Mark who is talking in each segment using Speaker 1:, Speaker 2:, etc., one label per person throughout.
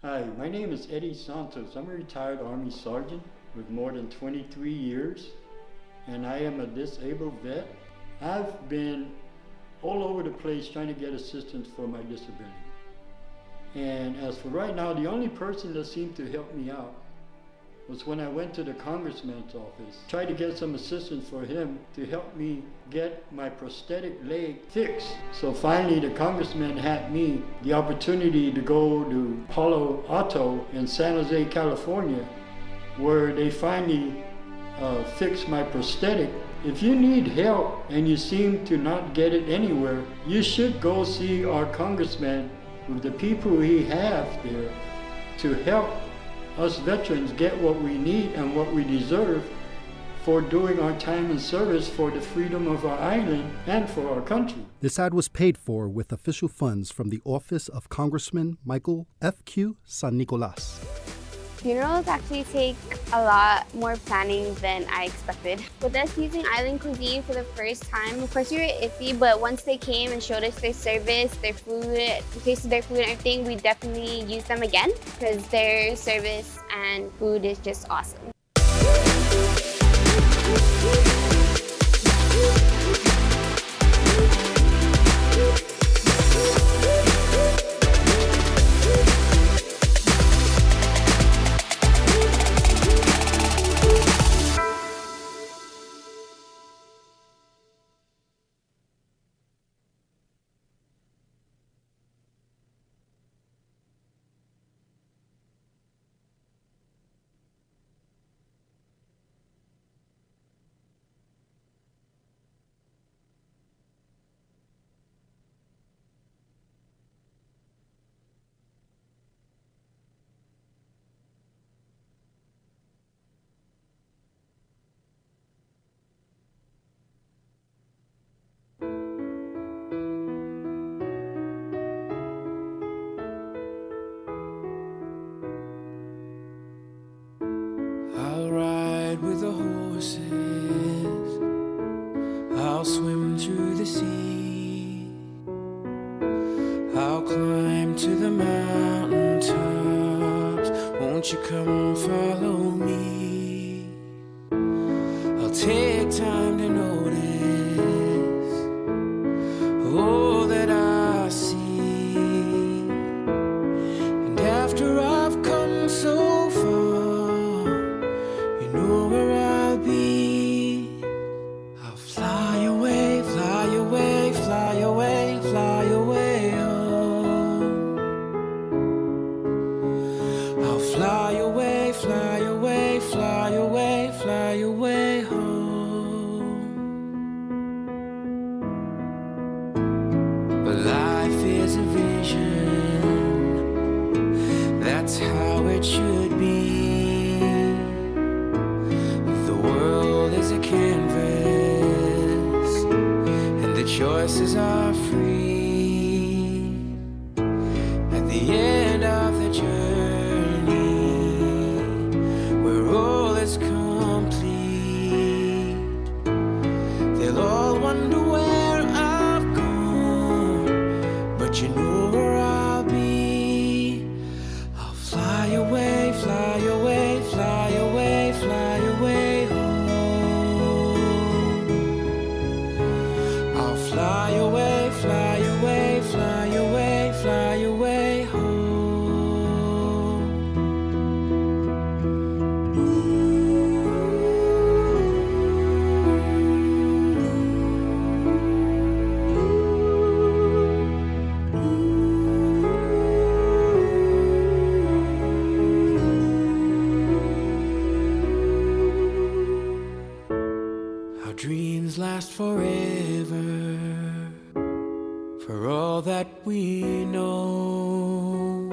Speaker 1: Hi, my name is Eddie Santos. I'm a retired Army Sergeant with more than 23 years, and I am a disabled vet. I've been all over the place trying to get assistance for my disability. And as for right now, the only person that seemed to help me out was when I went to the congressman's office, tried to get some assistance for him to help me get my prosthetic leg fixed. So finally the congressman had me the opportunity to go to Palo Alto in San Jose, California, where they finally fixed my prosthetic. If you need help and you seem to not get it anywhere, you should go see our congressman with the people he has there to help us veterans get what we need and what we deserve for doing our time in service for the freedom of our island and for our country.
Speaker 2: This ad was paid for with official funds from the office of Congressman Michael F.Q. San Nicolas.
Speaker 3: Funerals actually take a lot more planning than I expected. With us using island cuisine for the first time, of course we were iffy, but once they came and showed us their service, their food, tasted their food and everything, we definitely used them again because their service and food is just awesome.
Speaker 4: With the horses, I'll swim through the sea, I'll climb to the mountain tops, won't you come follow me? I'll take time to notice all that I see, and after I've come so far, you know where I'll be. I'll fly away, fly away, fly away, fly away home. I'll fly away, fly away, fly away, fly away home. But life is a vision, that's how it should be. Canvas, and the choices are free. At the end of the journey, where all is complete, they'll all wonder where I've gone, but you know where I'll be. I'll fly away, fly away, fly away, fly away home. Fly away, fly away, fly away, fly away home. Our dreams last forever. For all that we know,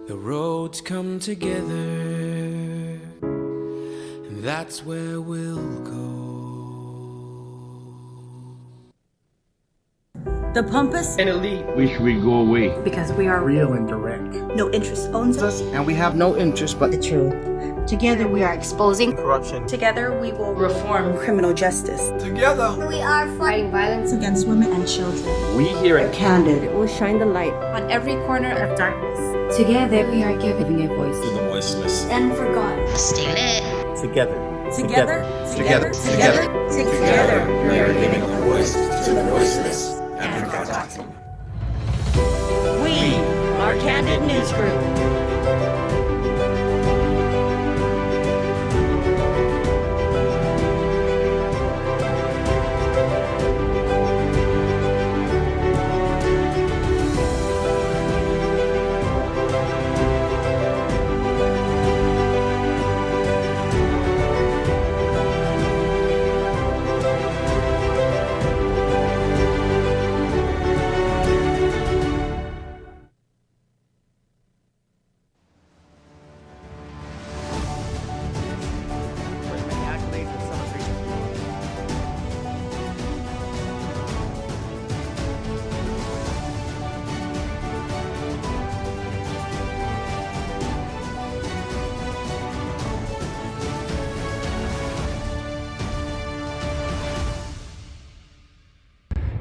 Speaker 4: the roads come together, and that's where we'll go.
Speaker 5: The pompous
Speaker 6: and elite wish we go away
Speaker 5: because we are
Speaker 7: real and direct.
Speaker 5: No interest owns us,
Speaker 7: and we have no interest but
Speaker 5: the truth. Together we are exposing
Speaker 6: corruption.
Speaker 7: Together we will reform
Speaker 5: criminal justice.
Speaker 6: Together
Speaker 3: We are fighting violence
Speaker 5: Against women and children.
Speaker 6: we here at
Speaker 5: Candid.
Speaker 7: will shine the light on every corner of darkness.
Speaker 8: Together, we are giving a voice
Speaker 6: to the voiceless.
Speaker 3: and forgotten.
Speaker 8: Stay lit.
Speaker 6: Together.
Speaker 7: Together,
Speaker 6: Together.
Speaker 7: together,
Speaker 5: Together
Speaker 6: we are giving a voice to the voiceless and forgotten.
Speaker 7: We are Candid News Group.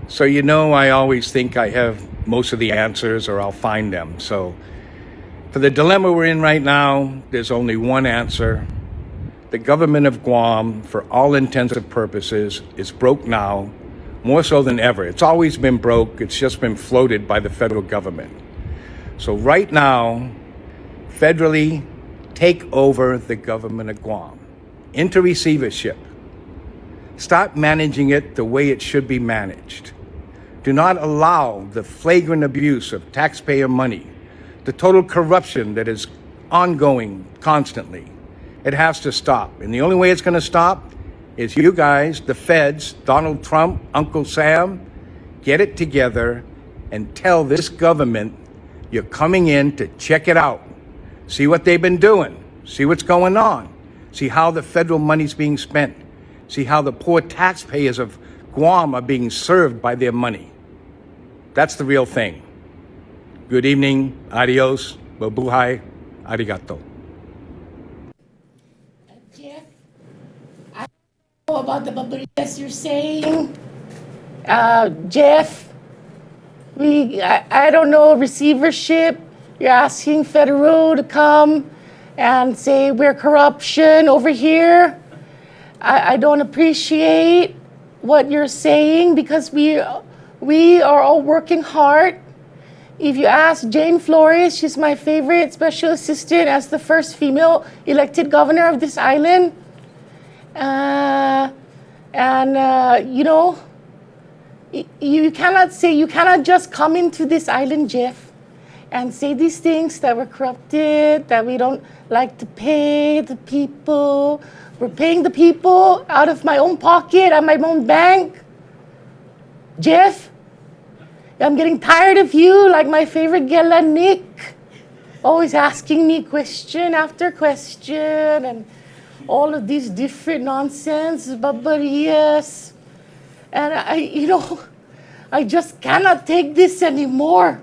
Speaker 9: So, you know, I always think I have most of the answers or I'll find them. So, for the dilemma we're in right now, there's only one answer. The government of Guam, for all intents and purposes, is broke now, more so than ever. It's always been broke, it's just been floated by the federal government. So, right now, federally, take over the government of Guam into receivership. Start managing it the way it should be managed. Do not allow the flagrant abuse of taxpayer money, the total corruption that is ongoing constantly. It has to stop. And the only way it's going to stop is you guys, the feds, Donald Trump, Uncle Sam, get it together and tell this government you're coming in to check it out. See what they've been doing. See what's going on. See how the federal money's being spent. See how the poor taxpayers of Guam are being served by their money. That's the real thing. Good evening, adios, mabuhay, arigato.
Speaker 10: Jeff, I don't know about the babarias you're saying. Jeff, I don't know, receivership. You're asking federal to come and say we're corruption over here. I don't appreciate what you're saying because we are all working hard. If you ask Jane Flores, she's my favorite special assistant as the first female elected governor of this island. You know, you cannot just come into this island, Jeff, and say these things that we're corrupted, that we don't like to pay the people. We're paying the people out of my own pocket, at my own bank. Jeff, I'm getting tired of you, like my favorite Gela Nick, always asking me question after question and all of these different nonsense, babarias. And I just cannot take this anymore.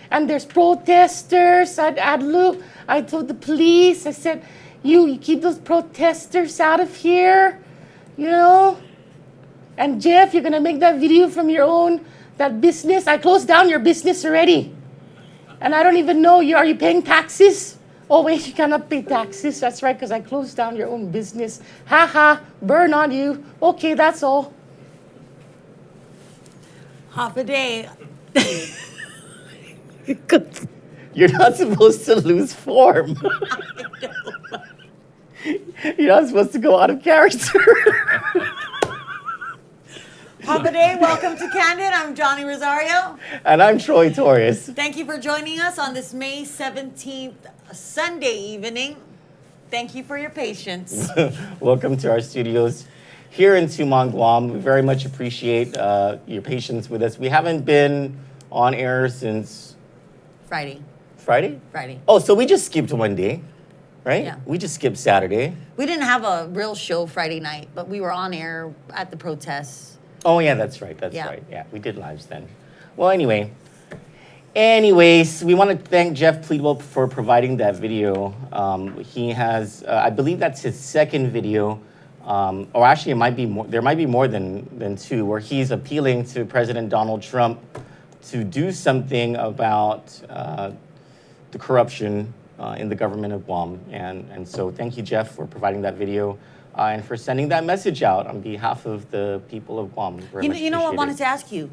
Speaker 10: And there's protesters at Adelup. I told the police, I said, you keep those protesters out of here, you know? And Jeff, you're gonna make that video from your own, that business. I closed down your business already. And I don't even know, are you paying taxes? Oh wait, you cannot pay taxes. That's right, because I closed down your own business. Ha ha, burn on you. Okay, that's all.
Speaker 7: Half a day.
Speaker 11: You're not supposed to lose form. You're not supposed to go out of character.
Speaker 7: Half a day, welcome to Candid. I'm Johnny Rosario.
Speaker 11: And I'm Troy Torres.
Speaker 7: Thank you for joining us on this May 17th Sunday evening. Thank you for your patience.
Speaker 11: Welcome to our studios here in Tumon, Guam. We very much appreciate your patience with us. We haven't been on air since
Speaker 7: Friday.
Speaker 11: Friday? Oh, so we just skipped one day, right?
Speaker 7: Yeah.
Speaker 11: We just skipped Saturday.
Speaker 7: We didn't have a real show Friday night, but we were on air at the protests.
Speaker 11: Oh, yeah, that's right.
Speaker 7: Yeah.
Speaker 11: Yeah, we did lives then. Well, anyway, Anyways, we want to thank Jeff Pleadwell for providing that video. He has, I believe that's his second video, or actually it might be more, there might be more than two, where he's appealing to President Donald Trump to do something about the corruption in the government of Guam. And so thank you, Jeff, for providing that video and for sending that message out on behalf of the people of Guam.
Speaker 7: You know what I wanted to ask you?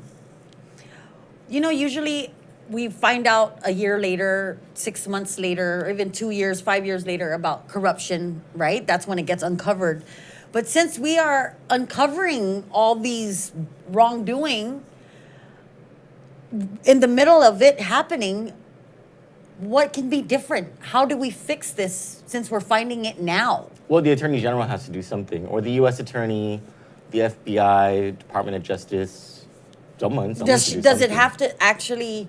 Speaker 7: You know, usually we find out a year later, 6 months later, or even 2 years, 5 years later about corruption, right? That's when it gets uncovered. But since we are uncovering all these wrongdoing, in the middle of it happening, what can be different? How do we fix this since we're finding it now?
Speaker 11: Well, the Attorney General has to do something, or the U.S. Attorney, the FBI, Department of Justice, someone
Speaker 7: Does it have to actually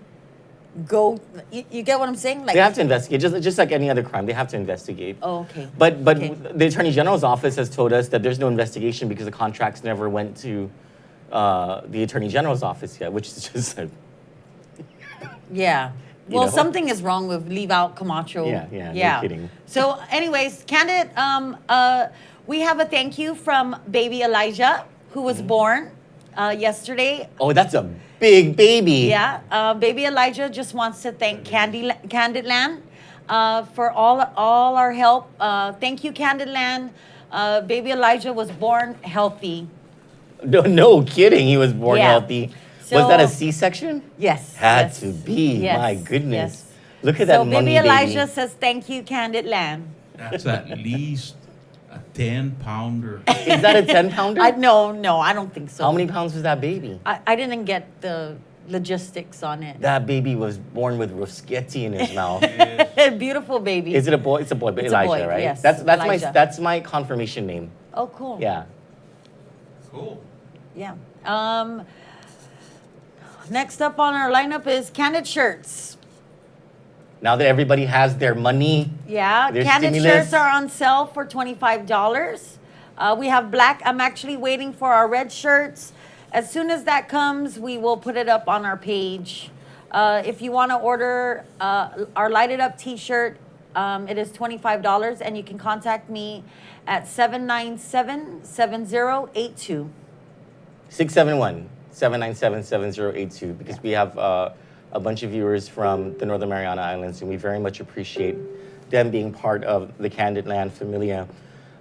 Speaker 7: go? You get what I'm saying? Like
Speaker 11: they have to investigate, just like any other crime. They have to investigate.
Speaker 7: Oh, okay.
Speaker 11: But
Speaker 7: Okay.
Speaker 11: the Attorney General's office has told us that there's no investigation because the contracts never went to the Attorney General's office yet, which is just like,
Speaker 7: Yeah.
Speaker 11: You
Speaker 7: Well,
Speaker 11: know?
Speaker 7: something is wrong with Leave Out Camacho.
Speaker 11: Yeah, no kidding.
Speaker 7: So, anyways, Kandit, we have a thank you from baby Elijah, who was born yesterday.
Speaker 11: oh, that's a big baby.
Speaker 7: Yeah, baby Elijah just wants to thank Candidland for all our help. Thank you, Candidland. Baby Elijah was born healthy.
Speaker 11: No kidding. He was born
Speaker 7: Yeah.
Speaker 11: healthy. Was
Speaker 7: So-
Speaker 11: that a C-section?
Speaker 7: Yes.
Speaker 11: Had
Speaker 7: yes,
Speaker 11: to be.
Speaker 7: yes,
Speaker 11: My goodness.
Speaker 7: yes.
Speaker 11: Look at that
Speaker 7: So
Speaker 11: mummy
Speaker 7: baby
Speaker 11: baby.
Speaker 7: Elijah says thank you, Candidland.
Speaker 12: That's at least a 10-pounder.
Speaker 11: Is that a 10-pounder?
Speaker 7: No, I don't think so.
Speaker 11: How many pounds was that baby?
Speaker 7: I didn't get the logistics on it.
Speaker 11: That baby was born with Roschetti in his mouth.
Speaker 7: Beautiful baby.
Speaker 11: Is it a boy? It's a boy, but
Speaker 7: It's a
Speaker 11: Elijah,
Speaker 7: boy,
Speaker 11: right?
Speaker 7: yes,
Speaker 11: That's
Speaker 7: Elijah.
Speaker 11: that's my confirmation name.
Speaker 7: Oh, cool.
Speaker 11: Yeah.
Speaker 12: Cool.
Speaker 7: Yeah. Next up on our lineup is Candid shirts.
Speaker 11: Now that everybody has their money,
Speaker 7: Yeah,
Speaker 11: their
Speaker 7: Candid
Speaker 11: stimulus.
Speaker 7: shirts are on sale for $25. We have black. I'm actually waiting for our red shirts. As soon as that comes, we will put it up on our page. If you want to order our lighted up t-shirt, it is $25, and you can contact me at 797-7082.
Speaker 11: 671-797-7082, because we have a bunch of viewers from the Northern Mariana Islands, and we very much appreciate them being part of the Candidland Familia.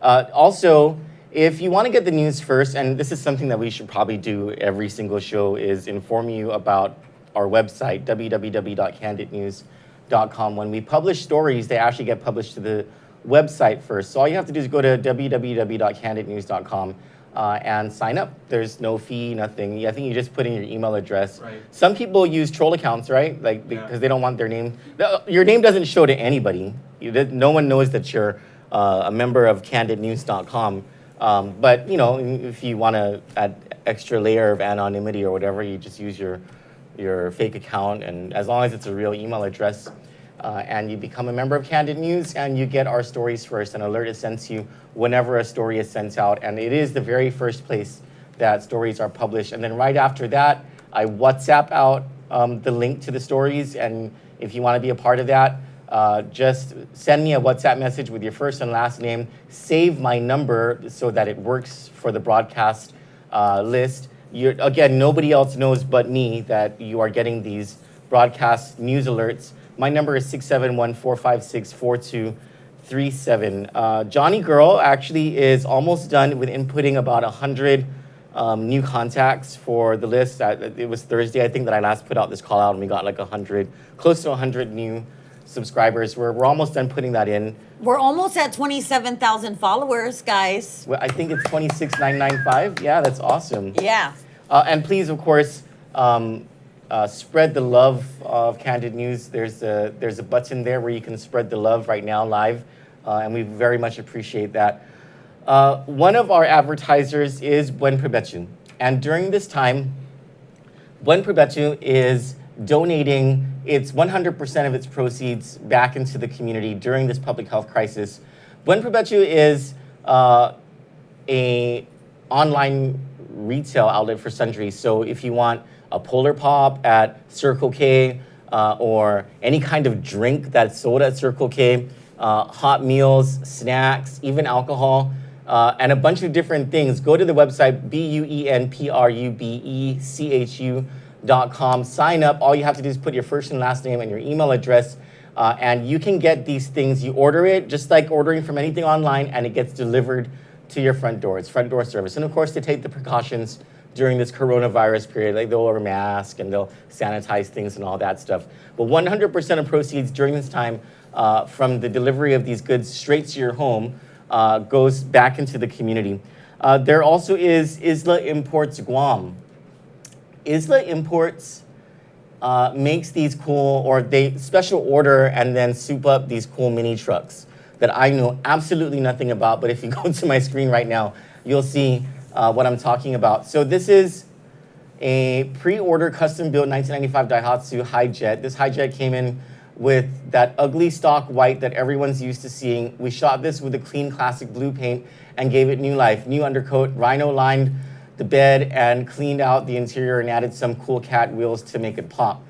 Speaker 11: Also, if you want to get the news first, and this is something that we should probably do every single show, is inform you about our website, www.candidnews.com. When we publish stories, they actually get published to the website first. So all you have to do is go to www.candidnews.com and sign up. There's no fee, nothing. I think you just put in your email address.
Speaker 12: Right.
Speaker 11: Some people use troll accounts, right? Like because they don't want their name. Your name doesn't show to anybody. No one knows that you're a member of candidnews.com. But you know, if you want to add extra layer of anonymity or whatever, you just use your fake account, and as long as it's a real email address, and you become a member of Candid News, and you get our stories first. An alert is sent to you whenever a story is sent out, and it is the very first place that stories are published. And then right after that, I WhatsApp out the link to the stories, and if you want to be a part of that, just send me a WhatsApp message with your first and last name. Save my number so that it works for the broadcast list. Again, nobody else knows but me that you are getting these broadcast news alerts. My number is 671-456-4237. Johnny Girl actually is almost done with inputting about 100 new contacts for the list. It was Thursday, I think, that I last put out this call out, and we got like 100, close to 100 new subscribers. We're almost done putting that in.
Speaker 7: We're almost at 27,000 followers, guys.
Speaker 11: Well, I think it's 26,995. Yeah, that's awesome.
Speaker 7: Yeah.
Speaker 11: And please, of course, spread the love of Candid News. There's a button there where you can spread the love right now live, and we very much appreciate that. One of our advertisers is Buen Provecho, and during this time, Buen Provecho is donating its 100% of its proceeds back into the community during this public health crisis. Buen Provecho is a online retail outlet for sundries. So if you want a Polar Pop at Circle K, or any kind of drink that's sold at Circle K, hot meals, snacks, even alcohol, and a bunch of different things, go to the website, BUENPRUBECHU.com. Sign up. All you have to do is put your first and last name and your email address, and you can get these things. You order it just like ordering from anything online, and it gets delivered to your front door. It's front door service. And of course, they take the precautions during this coronavirus period. Like they'll wear a mask and they'll sanitize things and all that stuff. But 100% of proceeds during this time from the delivery of these goods straight to your home goes back into the community. There also is Isla Imports Guam. Isla Imports makes these cool, or they special order and then soup up these cool mini trucks that I know absolutely nothing about, but if you go to my screen right now, you'll see what I'm talking about. So this is a pre-order custom-built 1995 Daihatsu Hi-Jet. This Hi-Jet came in with that ugly stock white that everyone's used to seeing. We shot this with a clean classic blue paint and gave it new life. New undercoat, rhino lined the bed and cleaned out the interior and added some cool cat wheels to make it pop.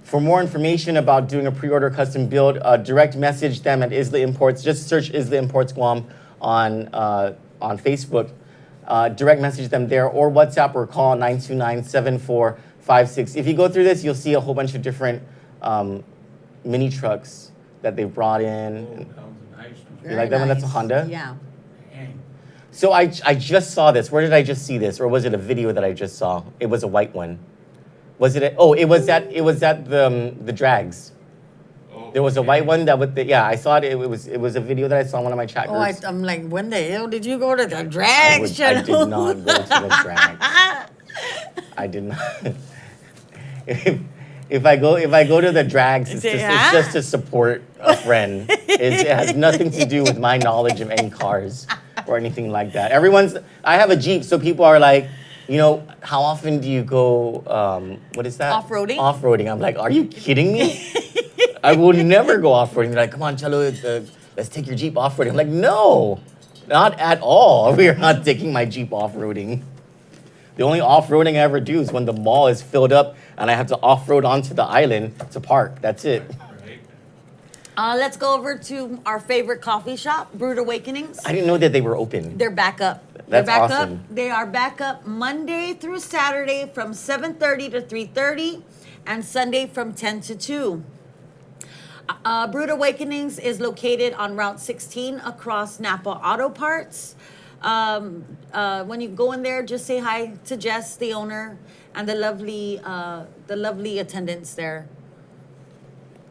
Speaker 11: For more information about doing a pre-order custom build, direct message them at Isla Imports. Just search Isla Imports Guam on Facebook. Direct message them there or WhatsApp or call 929-7456. If you go through this, you'll see a whole bunch of different mini trucks that they've brought in.
Speaker 12: Oh, that was a nice one.
Speaker 11: You like that one? That's a Honda?
Speaker 7: Yeah.
Speaker 12: Dang.
Speaker 11: So I just saw this. Where did I just see this? Or was it a video that I just saw? It was a white one. Was it? It was at the drags.
Speaker 12: Oh,
Speaker 11: There was a white one that with the I saw it. It was a video that I saw in one of my chat
Speaker 7: Oh,
Speaker 11: groups.
Speaker 7: I'm like, when the hell did you go to the
Speaker 11: I
Speaker 7: drag
Speaker 11: did
Speaker 7: show?
Speaker 11: not go to the drag. I did not. If I go to the drags, it's just to support a friend. It has nothing to do with my knowledge of any cars or anything like that. I have a Jeep, so people are like, how often do you go, what is that?
Speaker 7: Off-roading?
Speaker 11: Off-roading. I'm like, are you kidding me? I will never go off-roading. They're like, come on, Chalo, let's take your Jeep off-roading. I'm like, no, not at all. We are not taking my Jeep off-roading. The only off-roading I ever do is when the mall is filled up and I have to off-road onto the island to park. That's it.
Speaker 7: Let's go over to our favorite coffee shop, Brewed Awakenings.
Speaker 11: I didn't know that they were open.
Speaker 7: They're back up.
Speaker 11: That's
Speaker 7: They're back
Speaker 11: awesome.
Speaker 7: up. They are back up Monday through Saturday from 7:30 to 3:30 and Sunday from 10 to 2. Brewed Awakenings is located on Route 16 across Napa Auto Parts. When you go in there, just say hi to Jess, the owner, and the lovely attendants there.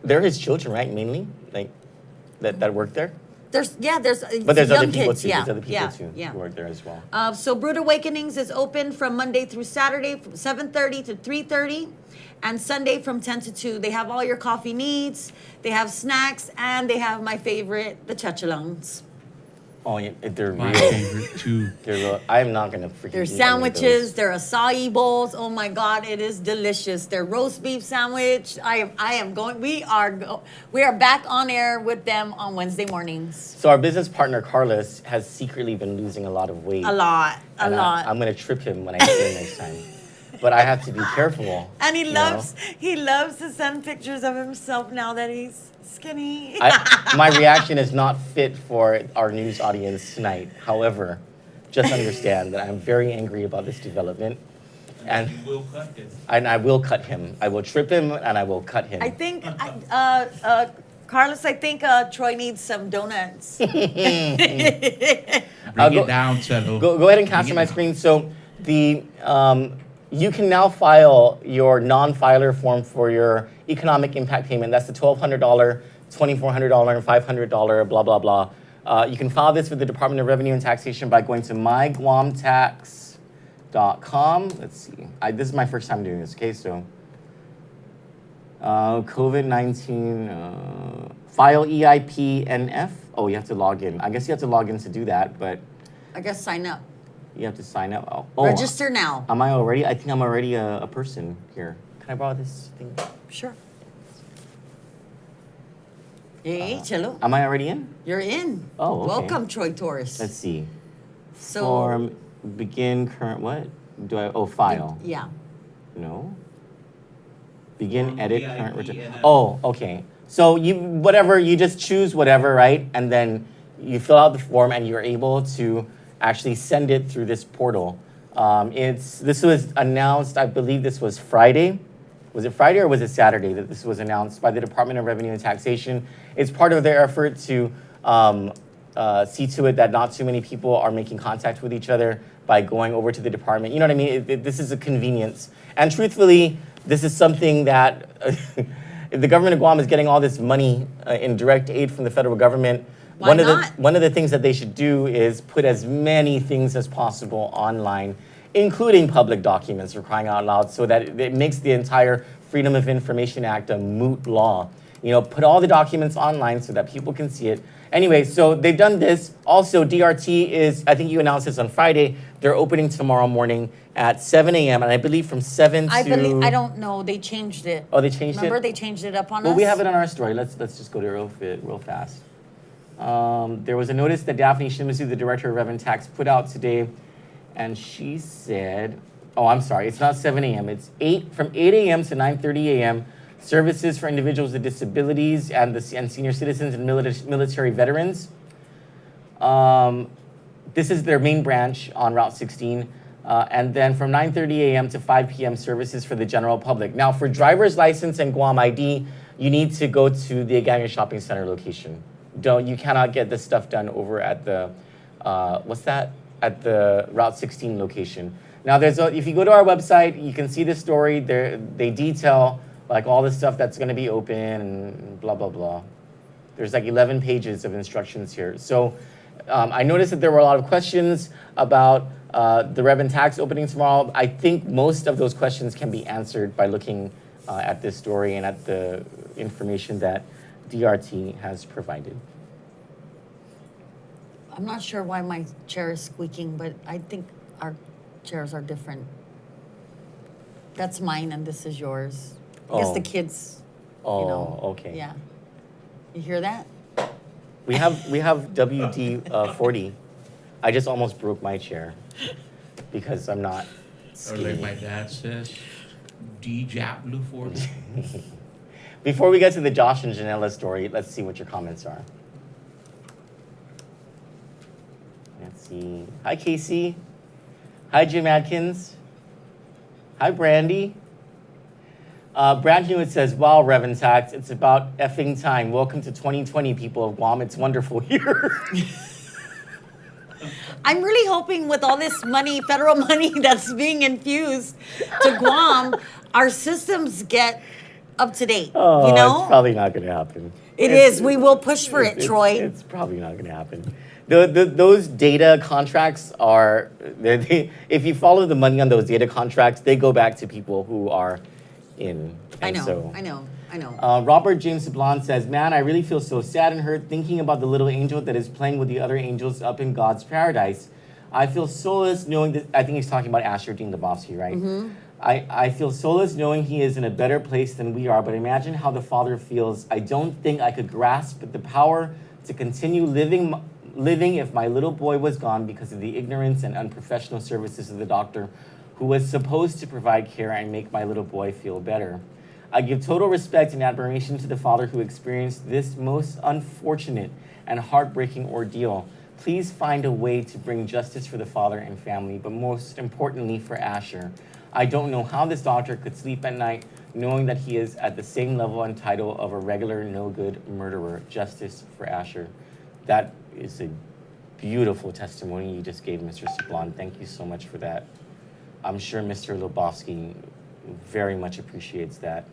Speaker 11: They're his children, right? Mainly, like that work there.
Speaker 7: But there's
Speaker 11: There's
Speaker 7: young
Speaker 11: other people
Speaker 7: kids,
Speaker 11: too.
Speaker 7: yeah,
Speaker 11: There's other people
Speaker 7: yeah,
Speaker 11: too
Speaker 7: yeah.
Speaker 11: who work there as well.
Speaker 7: So Brewed Awakenings is open from Monday through Saturday from 7:30 to 3:30 and Sunday from 10 to 2. They have all your coffee needs, they have snacks, and they have my favorite, the chachalongs.
Speaker 11: Oh, yeah, they're
Speaker 12: My
Speaker 11: real.
Speaker 12: favorite too.
Speaker 11: They're real. I'm not gonna freaking.
Speaker 7: Their
Speaker 11: eat any of
Speaker 7: sandwiches,
Speaker 11: those.
Speaker 7: their acai bowls. Oh my God, it is delicious. Their roast beef sandwich. I am going. We are back on air with them on Wednesday mornings.
Speaker 11: So our business partner Carlos has secretly been losing a lot of weight.
Speaker 7: A lot.
Speaker 11: And I'm gonna trip him when I see him next time. But I have to be careful.
Speaker 7: And he
Speaker 11: you
Speaker 7: loves
Speaker 11: know?
Speaker 7: to send pictures of himself now that he's skinny.
Speaker 11: My reaction is not fit for our news audience tonight. However, just understand that I'm very angry about this development. And
Speaker 12: you will cut it.
Speaker 11: And I will cut him. I will trip him and I will cut him.
Speaker 7: I think, Carlos, Troy needs some donuts.
Speaker 12: Bring it down, Chelo.
Speaker 11: Go ahead and capture my screen. So you can now file your non-filer form for your economic impact payment. That's the $1,200, $2,400, and $500, blah, blah, blah. You can file this with the Department of Revenue and Taxation by going to myguamtax.com. Let's see. This is my first time doing this, okay? So COVID-19, file EIP-NF. Oh, you have to log in. I guess you have to log in to do that, but
Speaker 7: I guess sign up.
Speaker 11: you have to sign up.
Speaker 7: Register now.
Speaker 11: Am I already? I think I'm already a person here. Can I borrow this thing?
Speaker 7: Sure. Hey, Chelo.
Speaker 11: Am I already in?
Speaker 7: You're in.
Speaker 11: Oh, okay.
Speaker 7: Welcome, Troy Torres.
Speaker 11: Let's see.
Speaker 7: So,
Speaker 11: Form, begin, current, what? File.
Speaker 7: Yeah.
Speaker 11: No. Begin, edit, current, return.
Speaker 12: DIENF.
Speaker 11: Oh, okay. So you just choose whatever, right? And then you fill out the form and you're able to actually send it through this portal. This was announced, I believe this was Friday. Was it Friday or was it Saturday that this was announced by the Department of Revenue and Taxation? It's part of their effort to see to it that not too many people are making contact with each other by going over to the department. You know what I mean? This is a convenience. And truthfully, this is something that if the government of Guam is getting all this money in direct aid from the federal government,
Speaker 7: Why not?
Speaker 11: one of the things that they should do is put as many things as possible online, including public documents, for crying out loud, so that it makes the entire Freedom of Information Act a moot law. You know, put all the documents online so that people can see it. Anyway, so they've done this. Also, DRT is, I think you announced this on Friday, they're opening tomorrow morning at 7 a.m. And I believe from 7 to...
Speaker 7: I don't know. They changed it.
Speaker 11: Oh, they changed it?
Speaker 7: Remember they changed it up on us?
Speaker 11: Well, we have it on our story. Let's just go to it real fast. There was a notice that Daphne Shimizu, the Director of Revenue Tax, put out today, and she said, oh, I'm sorry, it's not 7 a.m. It's from 8 a.m. to 9:30 a.m. Services for individuals with disabilities and senior citizens and military veterans. This is their main branch on Route 16. And then from 9:30 a.m. to 5 p.m. services for the general public. Now, for driver's license and Guam ID, you need to go to the Aganga Shopping Center location. You cannot get this stuff done over at the, at the Route 16 location. Now, if you go to our website, you can see the story. They detail like all the stuff that's going to be open and blah, blah, blah. There's like 11 pages of instructions here. So I noticed that there were a lot of questions about the Rev and Tax opening tomorrow. I think most of those questions can be answered by looking at this story and at the information that DRT has provided.
Speaker 7: I'm not sure why my chair is squeaking, but I think our chairs are different. That's mine and this is yours. I guess the kids,
Speaker 11: okay.
Speaker 7: Yeah. You hear that?
Speaker 11: We have WD 40. I just almost broke my chair because I'm not
Speaker 12: Or
Speaker 11: skinny.
Speaker 12: like my dad says, D-Jap Blue 40.
Speaker 11: Before we get to the Josh and Janella story, let's see what your comments are. Let's see. Hi, Casey. Hi, Jim Adkins. Hi, Brandy. Brand Hewitt says, wow, Reverend Tax, it's about effing time. Welcome to 2020, people of Guam. It's wonderful here.
Speaker 7: I'm really hoping with all this money, federal money that's being infused to Guam, our systems get up to date.
Speaker 11: Oh,
Speaker 7: you know?
Speaker 11: It's probably not going to happen.
Speaker 7: It is. We will push for it, Troy.
Speaker 11: It's probably not going to happen. Those data contracts are, if you follow the money on those data contracts, they go back to people who are in.
Speaker 7: I know.
Speaker 11: Robert James Sablon says, man, I really feel so sad and hurt thinking about the little angel that is playing with the other angels up in God's paradise. I feel solace knowing that, I think he's talking about Asher Dean Lebowski, right? Mm-hmm. I feel solace knowing he is in a better place than we are, but imagine how the Father feels. I don't think I could grasp the power to continue living if my little boy was gone because of the ignorance and unprofessional services of the doctor who was supposed to provide care and make my little boy feel better. I give total respect and admiration to the father who experienced this most unfortunate and heartbreaking ordeal. Please find a way to bring justice for the father and family, but most importantly for Asher. I don't know how this doctor could sleep at night knowing that he is at the same level and title of a regular no-good murderer. Justice for Asher. That is a beautiful testimony you just gave, Mr. Sablon. Thank you so much for that. I'm sure Mr. Lebowski very much appreciates that.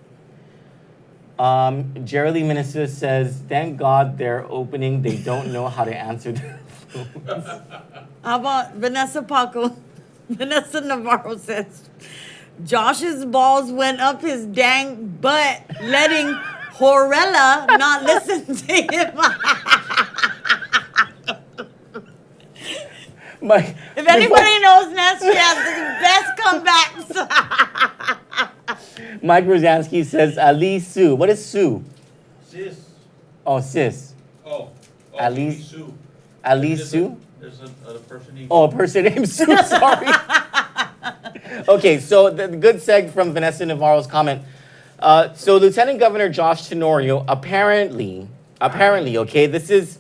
Speaker 11: Jerry Lee Minnesota says, thank God they're opening. They don't know how to answer their phones.
Speaker 7: How about Vanessa Paco? Vanessa Navarro says, Josh's balls went up his dang butt, letting Horella not listen to him. If anybody knows Ness, she has the best comebacks.
Speaker 11: Mike Rosansky says, Ali Sue. What is Sue?
Speaker 12: Sis.
Speaker 11: Oh, sis.
Speaker 12: Oh.
Speaker 11: Ali
Speaker 12: Sue.
Speaker 11: Ali Sue?
Speaker 12: There's a person named
Speaker 11: Oh, a person named Sue, sorry. Okay, so the good seg from Vanessa Navarro's comment. So Lieutenant Governor Josh Tenorio apparently, okay, this is,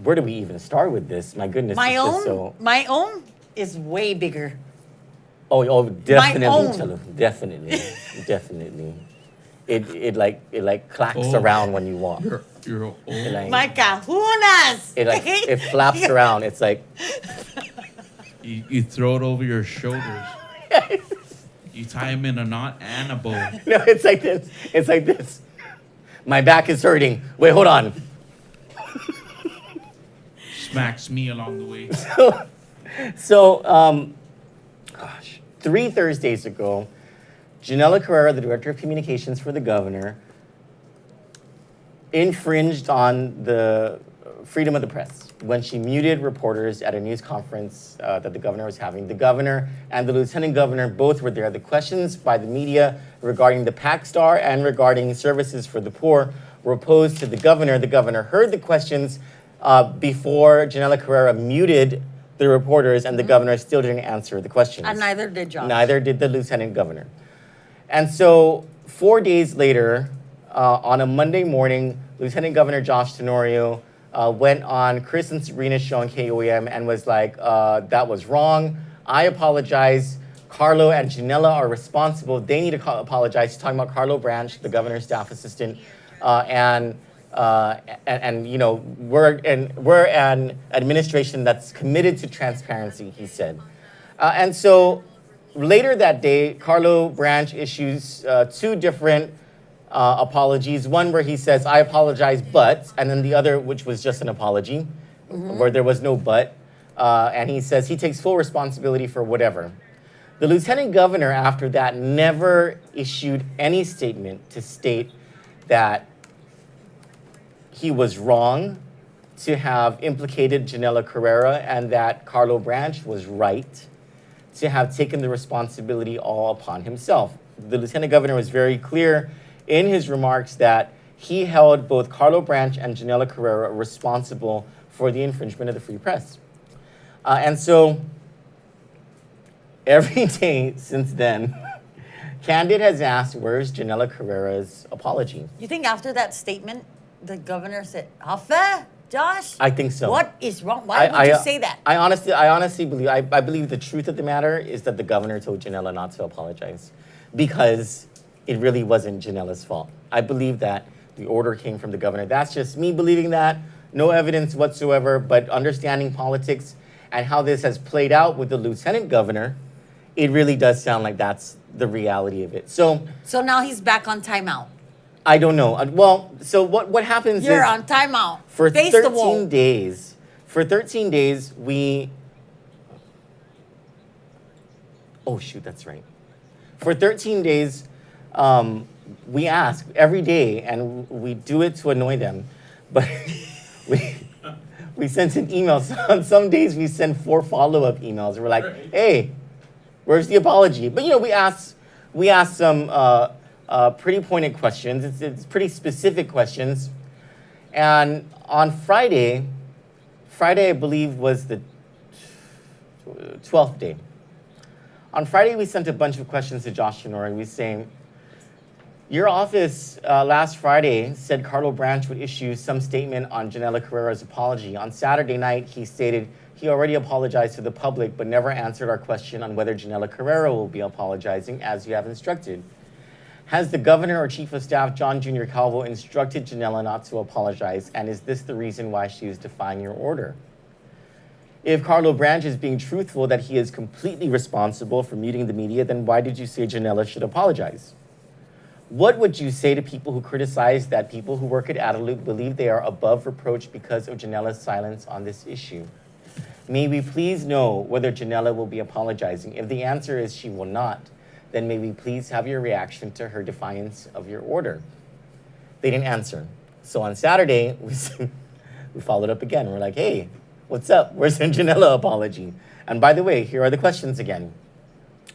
Speaker 11: where do we even start with this? My goodness.
Speaker 7: My
Speaker 11: it's just
Speaker 7: own,
Speaker 11: so,
Speaker 7: my own is way bigger.
Speaker 11: oh, definitely,
Speaker 7: own.
Speaker 11: Chelo, definitely. It clacks
Speaker 12: Oh.
Speaker 11: around when you walk.
Speaker 12: You're old.
Speaker 11: It like,
Speaker 7: My kahunas.
Speaker 11: it flaps around. It's like,
Speaker 12: You throw it over your shoulders. You tie him in a knot and a bow.
Speaker 11: no, it's like this. It's like this. My back is hurting. Wait, hold on.
Speaker 12: Smacks me along the way.
Speaker 11: So, 3 Thursdays ago, Janella Carrera, the Director of Communications for the governor, infringed on the freedom of the press when she muted reporters at a news conference that the governor was having. The governor and the lieutenant governor both were there. The questions by the media regarding the PAC Star and regarding services for the poor were posed to the governor. The governor heard the questions before Janella Carrera muted the reporters, and the governor still didn't answer the questions.
Speaker 7: And neither did Josh.
Speaker 11: Neither did the lieutenant governor. And so 4 days later, on a Monday morning, Lieutenant Governor Josh Tenorio went on Chris and Sabrina's show on KOAM and was like, that was wrong. I apologize. Carlo and Janella are responsible. They need to apologize. He's talking about Carlo Branch, the governor's staff assistant, and you know, we're an administration that's committed to transparency, he said. And so later that day, Carlo Branch issues 2 different apologies. One where he says, I apologize, but, and then the other, which was just an apology, where there was no but. And he says he takes full responsibility for whatever. The lieutenant governor, after that, never issued any statement to state that he was wrong to have implicated Janella Carrera and that Carlo Branch was right to have taken the responsibility all upon himself. The lieutenant governor was very clear in his remarks that he held both Carlo Branch and Janella Carrera responsible for the infringement of the free press. And so every day since then, Kandit has asked, where's Janella Carrera's apology?
Speaker 7: You think after that statement, the governor said, how fair, Josh?
Speaker 11: I think so.
Speaker 7: What is wrong? Why would you say that?
Speaker 11: I honestly believe, I believe the truth of the matter is that the governor told Janella not to apologize because it really wasn't Janella's fault. I believe that the order came from the governor. That's just me believing that. No evidence whatsoever, but understanding politics and how this has played out with the lieutenant governor, it really does sound like that's the reality of it. So
Speaker 7: now he's back on timeout.
Speaker 11: I don't know. Well, so what happens
Speaker 7: You're
Speaker 11: is
Speaker 7: on timeout.
Speaker 11: for
Speaker 7: Face the
Speaker 11: 13
Speaker 7: wall.
Speaker 11: days, we oh shoot, that's right. For 13 days, we ask every day, and we do it to annoy them, but we send an email. So on some days we send 4 follow-up emails. We're like, hey, where's the apology? But you know, we ask some pretty pointed questions. It's pretty specific questions. And on Friday I believe was the 12th day. On Friday, we sent a bunch of questions to Josh Tenorio. We saying, your office last Friday said Carlo Branch would issue some statement on Janella Carrera's apology. On Saturday night, he stated he already apologized to the public, but never answered our question on whether Janella Carrera will be apologizing as you have instructed. Has the governor or chief of staff, John Jr. Calvo, instructed Janella not to apologize? And is this the reason why she is defying your order? If Carlo Branch is being truthful that he is completely responsible for muting the media, then why did you say Janella should apologize? What would you say to people who criticize that people who work at Adelup believe they are above reproach because of Janella's silence on this issue? May we please know whether Janella will be apologizing? If the answer is she will not, then may we please have your reaction to her defiance of your order? They didn't answer. So on Saturday, we followed up again. We're like, hey, what's up? Where's the Janella apology? And by the way, here are the questions again.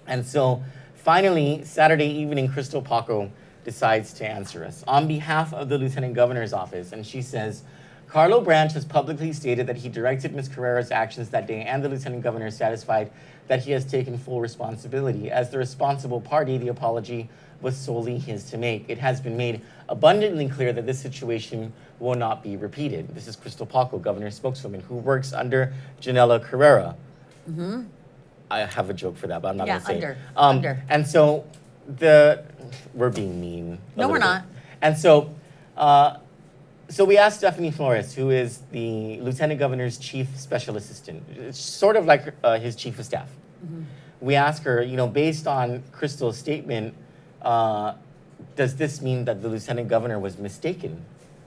Speaker 11: And so finally, Saturday evening, Crystal Paco decides to answer us on behalf of the Lieutenant Governor's office. And she says, Carlo Branch has publicly stated that he directed Ms. Carrera's actions that day, and the Lieutenant Governor is satisfied that he has taken full responsibility. As the responsible party, the apology was solely his to make. It has been made abundantly clear that this situation will not be repeated. This is Crystal Paco, governor's spokeswoman, who works under Janela Carrera. I have a joke for that, but I'm not going to say it.
Speaker 7: Under.
Speaker 11: And so we're being mean.
Speaker 7: No, we're not.
Speaker 11: And so we asked Stephanie Flores, who is the Lieutenant Governor's chief special assistant. It's sort of like his chief of staff. We asked her, based on Crystal's statement, does this mean that the Lieutenant Governor was mistaken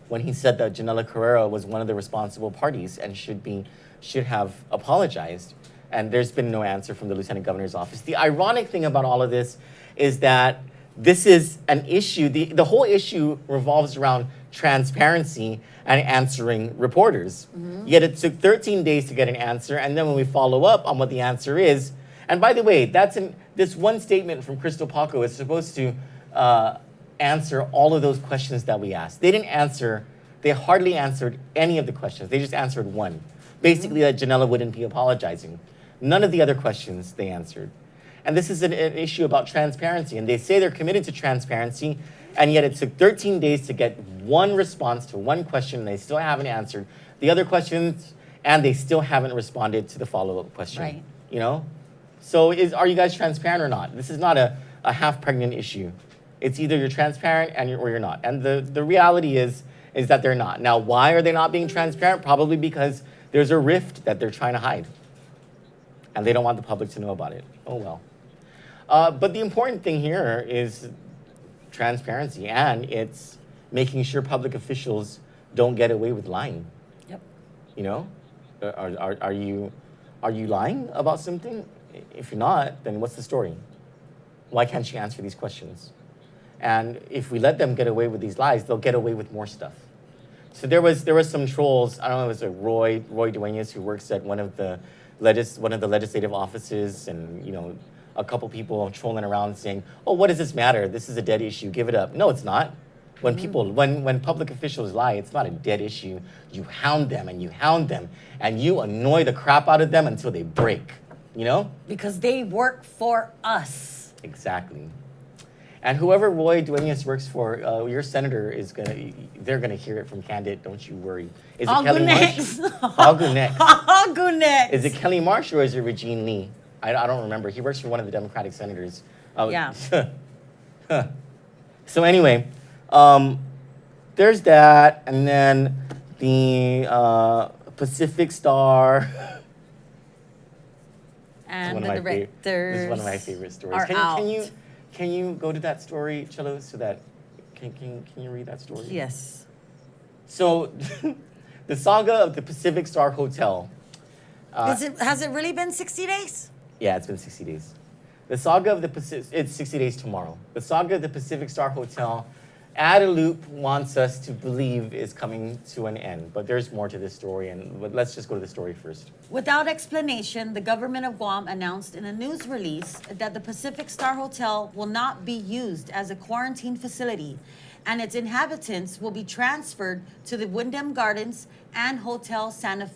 Speaker 11: when he said that Janela Carrera was one of the responsible parties and should have apologized? And there's been no answer from the Lieutenant Governor's office. The ironic thing about all of this is that this is an issue, the whole issue revolves around transparency and answering reporters. Yet it took 13 days to get an answer, and then when we follow up on what the answer is, and by the way, this one statement from Crystal Paco is supposed to answer all of those questions that we asked. They hardly answered any of the questions. They just answered one. Basically that Janela wouldn't be apologizing. None of the other questions they answered. And this is an issue about transparency. And they say they're committed to transparency, and yet it took 13 days to get one response to one question, and they still haven't answered the other questions, and they still haven't responded to the follow-up question.
Speaker 7: Right.
Speaker 11: So are you guys transparent or not? This is not a half-pregnant issue. It's either you're transparent or you're not. And the reality is that they're not. Now, why are they not being transparent? Probably because there's a rift that they're trying to hide. And they don't want the public to know about it. Oh, well. But the important thing here is transparency, and it's making sure public officials don't get away with lying.
Speaker 7: Yep.
Speaker 11: Are you lying about something? If you're not, then what's the story? Why can't you answer these questions? And if we let them get away with these lies, they'll get away with more stuff. So there was some trolls. I don't know, it was a Roy Duenas, who works at one of the legislative offices, and a couple people trolling around saying, "Oh, what does this matter? This is a dead issue. Give it up." No, it's not. When public officials lie, it's not a dead issue. You hound them and you hound them, and you annoy the crap out of them until they break.
Speaker 7: Because they work for us.
Speaker 11: Exactly. And whoever Roy Duenas works for, your senator they're gonna hear it from Kandit, don't you worry. Is it Kelly Marsh? I'll go next.
Speaker 7: I'll go next.
Speaker 11: Is it Kelly Marsh or is it Regine Lee? I don't remember. He works for one of the Democratic senators.
Speaker 7: Yeah.
Speaker 11: So anyway, there's that, and then the Pacific Star.
Speaker 7: And the directors.
Speaker 11: This is one of my favorite stories. Can you go to that story, Cello, so that can you read that story?
Speaker 7: Yes.
Speaker 11: So, the saga of the Pacific Star Hotel.
Speaker 7: Has it really been 60 days?
Speaker 11: Yeah, it's been 60 days. The saga of it's 60 days tomorrow. The saga of the Pacific Star Hotel, Adelup wants us to believe is coming to an end. But there's more to this story, and let's just go to the story first.
Speaker 7: Without explanation, the government of Guam announced in a news release that the Pacific Star Hotel will not be used as a quarantine facility, and its inhabitants will be transferred to the Wyndham Gardens and Hotel Santa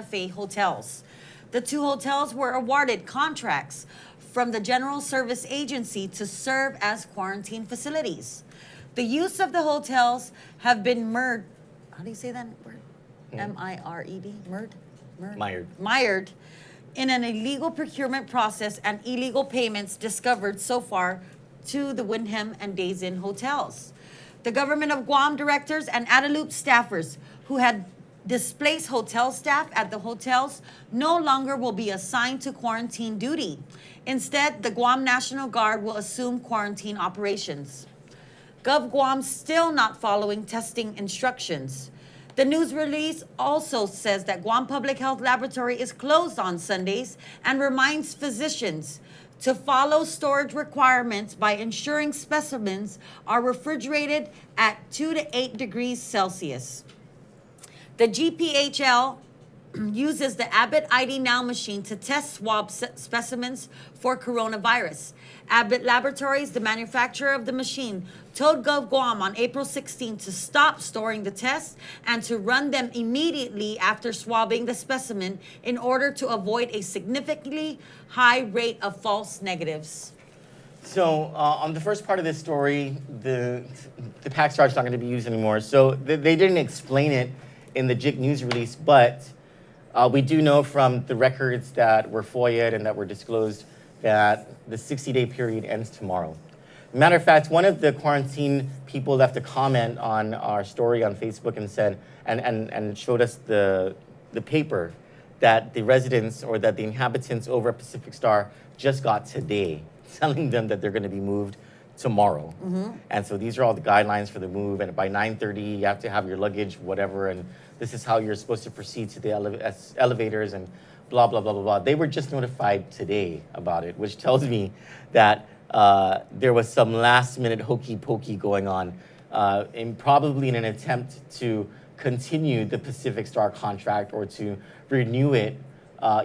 Speaker 7: Fe hotels. The two hotels were awarded contracts from the General Service Agency to serve as quarantine facilities. The use of the hotels have been mired. How do you say that word? M-I-R-E-D? Mired in an illegal procurement process and illegal payments discovered so far to the Wyndham and Days Inn hotels. The government of Guam directors and Adelup staffers who had displaced hotel staff at the hotels no longer will be assigned to quarantine duty. Instead, the Guam National Guard will assume quarantine operations. Gov Guam still not following testing instructions. The news release also says that Guam Public Health Laboratory is closed on Sundays and reminds physicians to follow storage requirements by ensuring specimens are refrigerated at 2 to 8 degrees Celsius. The GPHL uses the Abbott ID Now machine to test swab specimens for coronavirus. Abbott Laboratories, the manufacturer of the machine, told Guam on April 16 to stop storing the tests and to run them immediately after swabbing the specimen in order to avoid a significantly high rate of false negatives.
Speaker 11: So on the first part of this story, the PAC charge is not going to be used anymore. So they didn't explain it in the JIC news release, but we do know from the records that were FOIA'd and that were disclosed that the 60-day period ends tomorrow. Matter of fact, one of the quarantine people left a comment on our story on Facebook and said, and showed us the paper that the residents or that the inhabitants over at Pacific Star just got today, telling them that they're going to be moved tomorrow. And so these are all the guidelines for the move, and by 9:30 you have to have your luggage, whatever, and this is how you're supposed to proceed to the elevators and blah, blah, blah, blah, blah. They were just notified today about it, which tells me that there was some last minute hokey pokey going on, probably in an attempt to continue the Pacific Star contract or to renew it,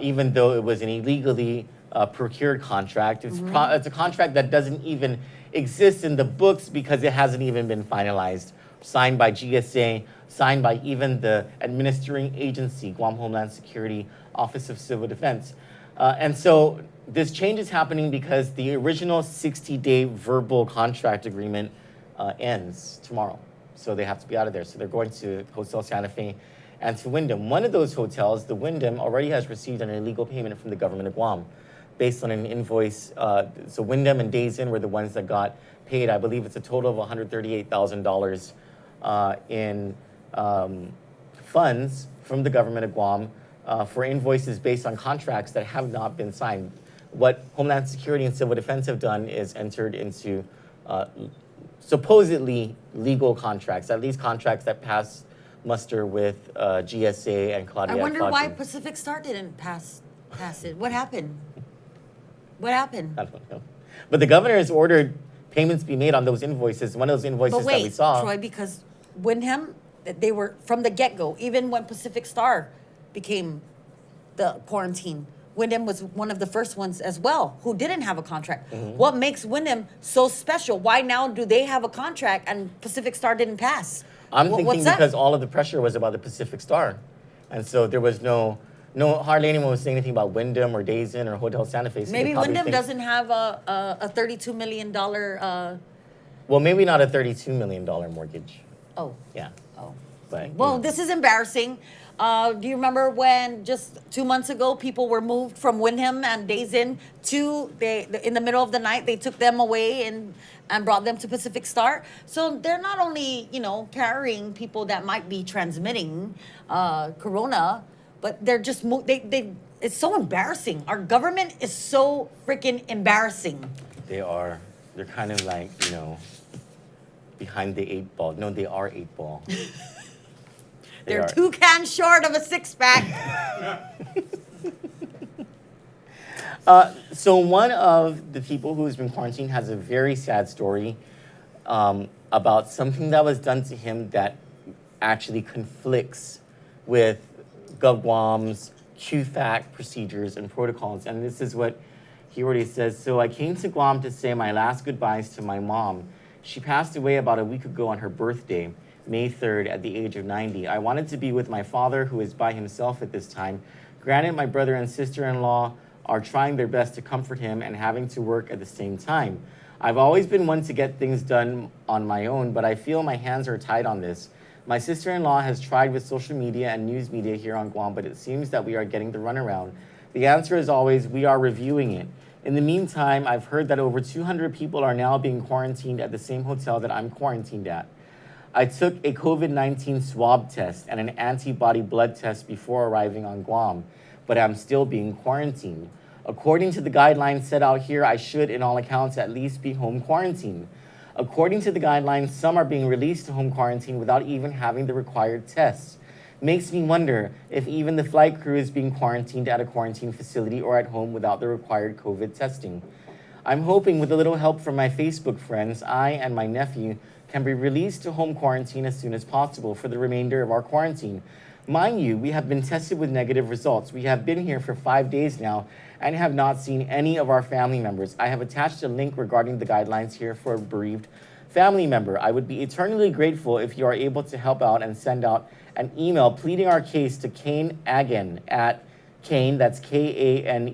Speaker 11: even though it was an illegally procured contract. It's a contract that doesn't even exist in the books because it hasn't even been finalized, signed by GSA, signed by even the administering agency, Guam Homeland Security, Office of Civil Defense. And so this change is happening because the original 60-day verbal contract agreement ends tomorrow. So they have to be out of there. So they're going to Hotel Santa Fe and to Wyndham. One of those hotels, the Wyndham, already has received an illegal payment from the government of Guam based on an invoice. So Wyndham and Days Inn were the ones that got paid. I believe it's a total of $138,000 in funds from the government of Guam for invoices based on contracts that have not been signed. What Homeland Security and Civil Defense have done is entered into supposedly legal contracts, at least contracts that pass muster with GSA and Claudia.
Speaker 7: I wonder why Pacific Star didn't pass it. What happened? What happened?
Speaker 11: I don't know. But the governor has ordered payments be made on those invoices. One of those invoices
Speaker 7: But wait,
Speaker 11: that we saw.
Speaker 7: Troy, because Wyndham, they were from the get-go, even when Pacific Star became the quarantine, Wyndham was one of the first ones as well who didn't have a contract. What makes Wyndham so special? Why now do they have a contract and Pacific Star didn't pass?
Speaker 11: I'm thinking because all of the pressure was about the Pacific Star. And so there was hardly anyone was saying anything about Wyndham or Days Inn or Hotel Santa Fe. So
Speaker 7: Maybe Wyndham doesn't have a $32 million.
Speaker 11: Well, maybe not a $32 million mortgage.
Speaker 7: Oh.
Speaker 11: Yeah.
Speaker 7: Oh.
Speaker 11: But,
Speaker 7: well, this is embarrassing. Do you remember when just 2 months ago people were moved from Wyndham and Days Inn to in the middle of the night they took them away and brought them to Pacific Star? So they're not only carrying people that might be transmitting corona, but they're just it's so embarrassing. Our government is so freaking embarrassing.
Speaker 11: They are. They're kind of like behind the 8 ball. No, they are 8 ball.
Speaker 7: They're 2 cans short of a 6-pack.
Speaker 11: So one of the people who's been quarantined has a very sad story about something that was done to him that actually conflicts with GovGuam's QFAC procedures and protocols. And this is what he already says. So I came to Guam to say my last goodbyes to my mom. She passed away about a week ago on her birthday, May 3rd, at the age of 90. I wanted to be with my father, who is by himself at this time. Granted, my brother and sister-in-law are trying their best to comfort him and having to work at the same time. I've always been one to get things done on my own, but I feel my hands are tied on this. My sister-in-law has tried with social media and news media here on Guam, but it seems that we are getting the runaround. The answer is always, we are reviewing it. In the meantime, I've heard that over 200 people are now being quarantined at the same hotel that I'm quarantined at. I took a COVID-19 swab test and an antibody blood test before arriving on Guam, but I'm still being quarantined. According to the guidelines set out here, I should, in all accounts, at least be home quarantined. According to the guidelines, some are being released to home quarantine without even having the required tests. Makes me wonder if even the flight crew is being quarantined at a quarantine facility or at home without the required COVID testing. I'm hoping with a little help from my Facebook friends, I and my nephew can be released to home quarantine as soon as possible for the remainder of our quarantine. Mind you, we have been tested with negative results. We have been here for 5 days now and have not seen any of our family members. I have attached a link regarding the guidelines here for a bereaved family member. I would be eternally grateful if you are able to help out and send out an email pleading our case to Kane Agan at Kane, that's KANE.AGAN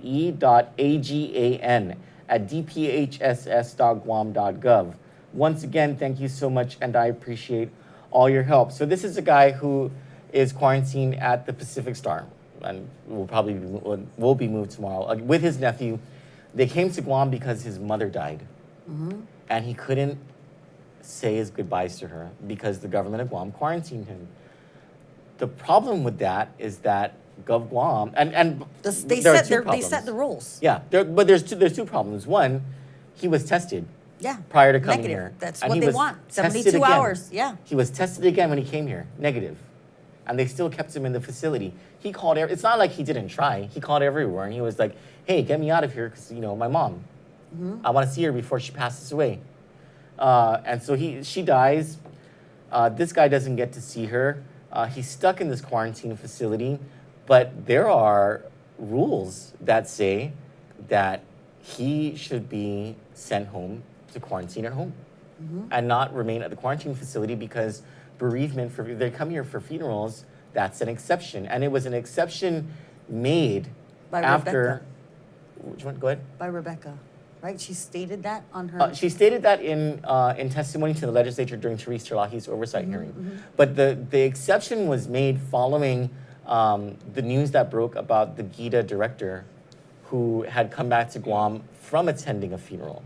Speaker 11: at dphss.guam.gov. Once again, thank you so much, and I appreciate all your help. So this is a guy who is quarantined at the Pacific Star, and will be moved tomorrow with his nephew. They came to Guam because his mother died, and he couldn't say his goodbyes to her because the government of Guam quarantined him. The problem with that is that Gov Guam and
Speaker 7: They set the rules.
Speaker 11: Yeah, but there's two problems. One, he was tested.
Speaker 7: Yeah.
Speaker 11: Prior to coming
Speaker 7: Negative.
Speaker 11: here.
Speaker 7: That's
Speaker 11: and
Speaker 7: what
Speaker 11: he
Speaker 7: they
Speaker 11: was
Speaker 7: want.
Speaker 11: tested
Speaker 7: 72
Speaker 11: again.
Speaker 7: hours. Yeah.
Speaker 11: He was tested again when he came here, negative. And they still kept him in the facility. He called, it's not like he didn't try. He called everywhere and he was like, hey, get me out of here because, my mom, I want to see her before she passes away. And so she dies. This guy doesn't get to see her. He's stuck in this quarantine facility. But there are rules that say that he should be sent home to quarantine at home and not remain at the quarantine facility because bereavement, they come here for funerals, that's an exception. And it was an exception made
Speaker 7: By
Speaker 11: after...
Speaker 7: Rebecca.
Speaker 11: Which one? Go ahead.
Speaker 7: By Rebecca, right? She stated that on her...
Speaker 11: She stated that in testimony to the legislature during Therese Terlahi's oversight hearing. But the exception was made following the news that broke about the Gita director who had come back to Guam from attending a funeral.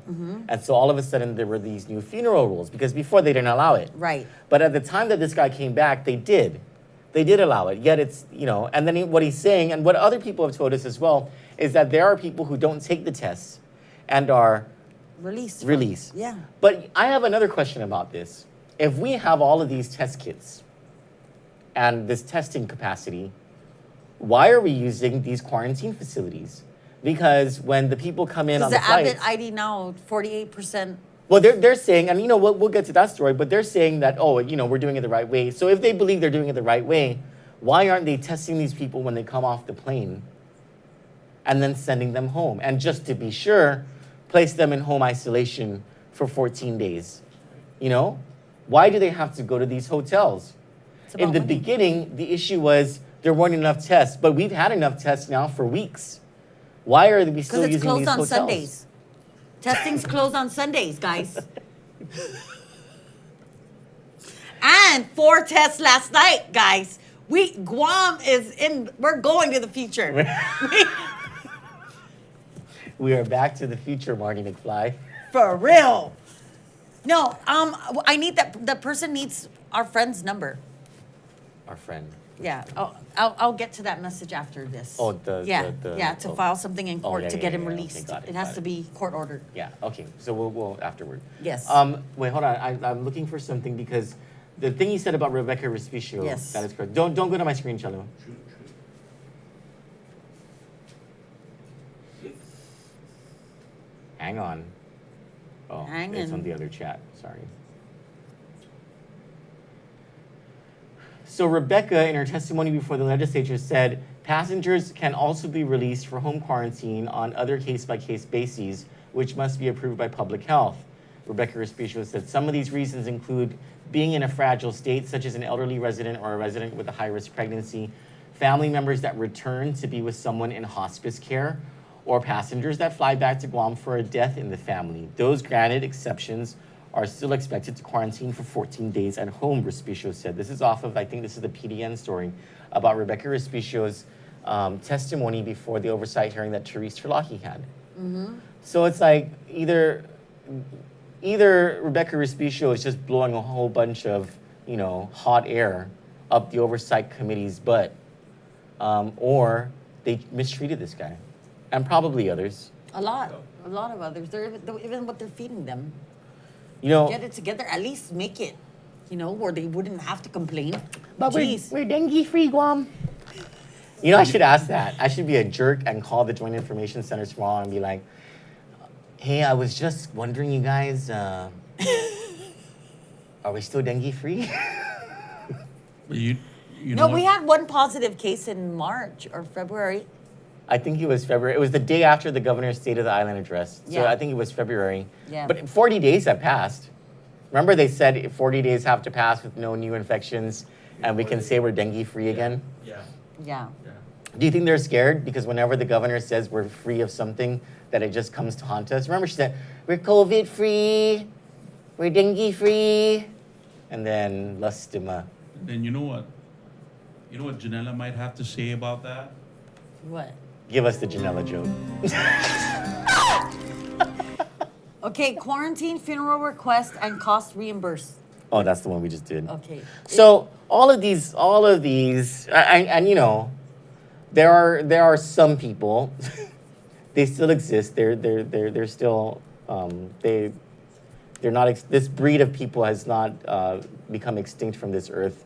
Speaker 11: And so all of a sudden there were these new funeral rules because before they didn't allow it.
Speaker 7: Right.
Speaker 11: But at the time that this guy came back, they did. They did allow it. Yet it's, and then what he's saying, and what other people have told us as well, is that there are people who don't take the tests and are released.
Speaker 7: Yeah.
Speaker 11: But I have another question about this. If we have all of these test kits and this testing capacity, why are we using these quarantine facilities? Because when the people come in on the flights...
Speaker 7: Abbott ID now, 48%.
Speaker 11: Well, they're saying, and we'll get to that story, but they're saying that, we're doing it the right way. So if they believe they're doing it the right way, why aren't they testing these people when they come off the plane and then sending them home? And just to be sure, place them in home isolation for 14 days. Why do they have to go to these hotels? In the beginning, the issue was there weren't enough tests, but we've had enough tests now for weeks. Why are we still using these hotels?
Speaker 7: Because it's closed on Sundays. Testing's closed on Sundays, guys. And 4 tests last night, guys. Guam we're going to the future.
Speaker 11: We are back to the future, Marty McFly.
Speaker 7: For real. No, I need the person needs our friend's number.
Speaker 11: Our friend.
Speaker 7: Yeah, I'll get to that message after this.
Speaker 11: Oh,
Speaker 7: to file something in court to get him released.
Speaker 11: Okay,
Speaker 7: it has to be court ordered.
Speaker 11: Yeah, okay, so we'll afterward.
Speaker 7: Yes.
Speaker 11: Wait, hold on, I'm looking for something because the thing you said about Rebecca Respicio,
Speaker 7: yes,
Speaker 11: that is correct. Don't go to my screen, Chalo. Hang on. Oh, it's on the other chat, sorry. So Rebecca, in her testimony before the legislature, said passengers can also be released for home quarantine on other case-by-case bases, which must be approved by public health. Rebecca Respicio said some of these reasons include being in a fragile state, such as an elderly resident or a resident with a high-risk pregnancy, family members that return to be with someone in hospice care, or passengers that fly back to Guam for a death in the family. Those granted exceptions are still expected to quarantine for 14 days at home, Respicio said. This is off of, I think this is the PDN story about Rebecca Respicio's testimony before the oversight hearing that Therese Terlahi had. So it's like either Rebecca Respicio is just blowing a whole bunch of, hot air up the oversight committee's butt, or they mistreated this guy, and probably others.
Speaker 7: A lot of others. Even what they're feeding them. Get it together. At least make it, where they wouldn't have to complain.
Speaker 10: But we're dengue-free, Guam.
Speaker 11: I should ask that. I should be a jerk and call the Joint Information Center tomorrow and be like, hey, I was just wondering, you guys, are we still dengue-free?
Speaker 12: You
Speaker 7: No, we had one positive case in March or February.
Speaker 11: I think it was February. It was the day after the governor's State of the Island address. So
Speaker 7: Yeah.
Speaker 11: I think it was February.
Speaker 7: Yeah.
Speaker 11: But 40 days have passed. Remember they said 40 days have to pass with no new infections and we can say we're dengue free again?
Speaker 12: Yeah.
Speaker 7: Yeah.
Speaker 11: Do you think they're scared? Because whenever the governor says we're free of something, that it just comes to haunt us? Remember she said, we're COVID free, we're dengue free, and then lastima.
Speaker 12: Then you know what? You know what Janella might have to say about that?
Speaker 7: What?
Speaker 11: Give us the Janela joke.
Speaker 7: Okay, quarantine, funeral request, and cost reimbursed.
Speaker 11: Oh, that's the one we just did.
Speaker 7: Okay.
Speaker 11: So all of these, and you know, there are some people, they still exist. They're still they're not. This breed of people has not become extinct from this earth,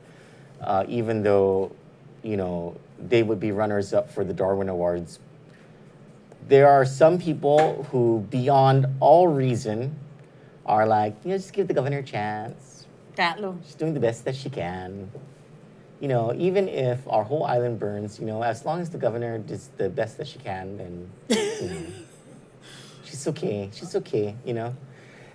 Speaker 11: even though, you know, they would be runners up for the Darwin Awards. There are some people who, beyond all reason, are like, you know, just give the governor a chance. She's doing the best that she can. You know, even if our whole island burns, you know, as long as the governor does the best that she can, then, you know, she's okay. She's okay, you know.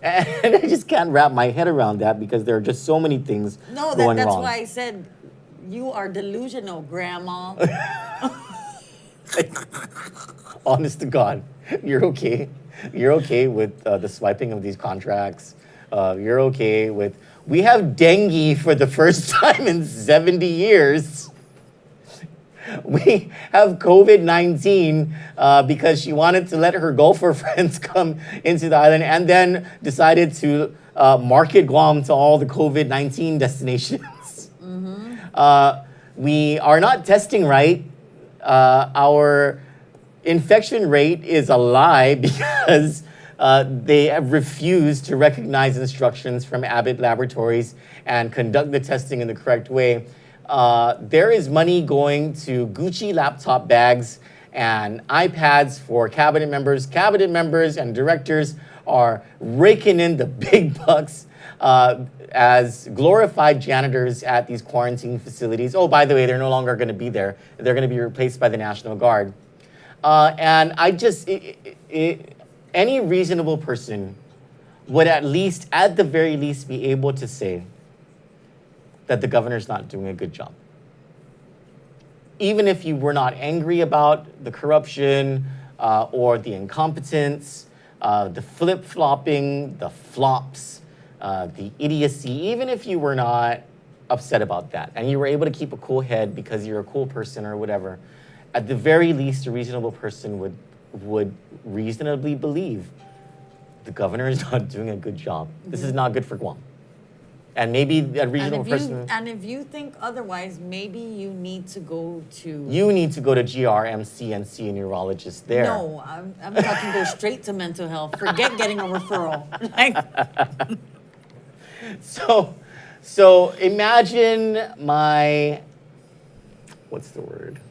Speaker 11: And I just can't wrap my head around that because there are just so many things going
Speaker 7: that's
Speaker 11: wrong.
Speaker 7: why I said you are delusional, Grandma.
Speaker 11: Honest to God, you're okay. You're okay with the swiping of these contracts. You're okay with... We have dengue for the first time in 70 years. We have COVID-19 because she wanted to let her golfer friends come into the island and then decided to market Guam to all the COVID-19 destinations. We are not testing right. Our infection rate is a lie because they have refused to recognize instructions from Abbott Laboratories and conduct the testing in the correct way. There is money going to Gucci laptop bags and iPads for cabinet members. Cabinet members and directors are raking in the big bucks as glorified janitors at these quarantine facilities. Oh, by the way, they're no longer going to be there. They're going to be replaced by the National Guard. And I just, any reasonable person would at the very least, be able to say that the governor's not doing a good job. Even if you were not angry about the corruption or the incompetence, the flip-flopping, the flops, the idiocy, even if you were not upset about that and you were able to keep a cool head because you're a cool person or whatever, at the very least, a reasonable person would reasonably believe the governor is not doing a good job. This is not good for Guam. And maybe a reasonable person...
Speaker 7: And if you think otherwise, maybe you need to go to...
Speaker 11: You need to go to GRMC and see a neurologist there.
Speaker 7: No, I'm talking go straight to mental health. Forget getting a referral.
Speaker 11: So imagine my... What's the word?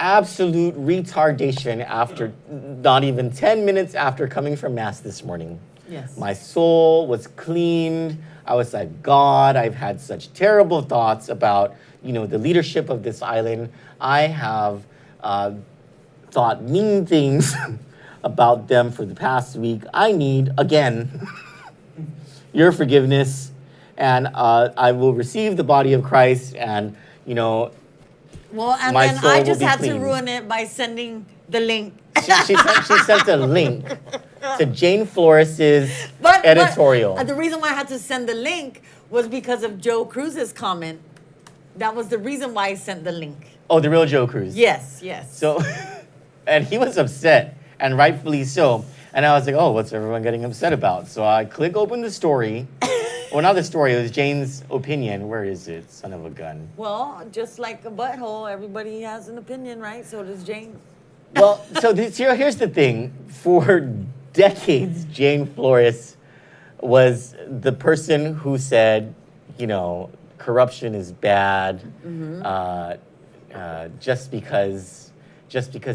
Speaker 11: Absolute retardation after not even 10 minutes after coming from Mass this morning.
Speaker 7: Yes.
Speaker 11: My soul was cleaned. I was like, God, I've had such terrible thoughts about, you know, the leadership of this island. I have thought mean things about them for the past week. I need, again, your forgiveness. And I will receive the body of Christ and, you know,
Speaker 7: well, and
Speaker 11: my
Speaker 7: then
Speaker 11: soul
Speaker 7: I
Speaker 11: will
Speaker 7: just
Speaker 11: be
Speaker 7: had
Speaker 11: clean.
Speaker 7: to ruin it by sending the link.
Speaker 11: She sent a link to Jane Flores's editorial.
Speaker 7: But the reason why I had to send the link was because of Joe Cruz's comment. That was the reason why I sent the link.
Speaker 11: Oh, the real Joe Cruz.
Speaker 7: Yes, yes.
Speaker 11: So, and he was upset, and rightfully so. And I was like, oh, what's everyone getting upset about? So I click open the story. Well, not the story, it was Jane's opinion. Where is it? Son of a gun.
Speaker 7: Well, just like a butthole, everybody has an opinion, right? So does Jane.
Speaker 11: Well, so here's the thing. For decades, Jane Flores was the person who said, you know, corruption is bad. Just because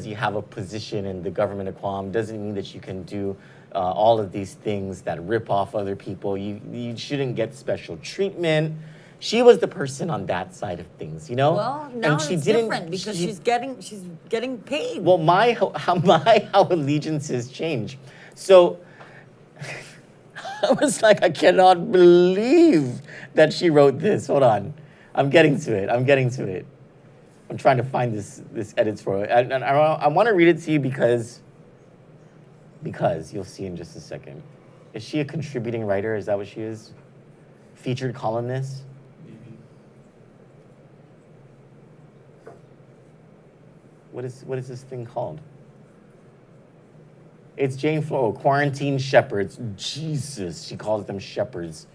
Speaker 11: you have a position in the government of Guam doesn't mean that you can do all of these things that rip off other people. You shouldn't get special treatment. She was the person on that side of things, you know.
Speaker 7: Well, now
Speaker 11: and she
Speaker 7: it's
Speaker 11: didn't,
Speaker 7: different because she's getting paid.
Speaker 11: Well, how allegiances change. So I was like, I cannot believe that she wrote this. Hold on, I'm getting to it. I'm trying to find this editorial, and I want to read it to you because you'll see in just a second. Is she a contributing writer? Is that what she is? Featured columnist? What is this thing called? It's Jane Flo, Quarantine Shepherds. Jesus, she calls them shepherds.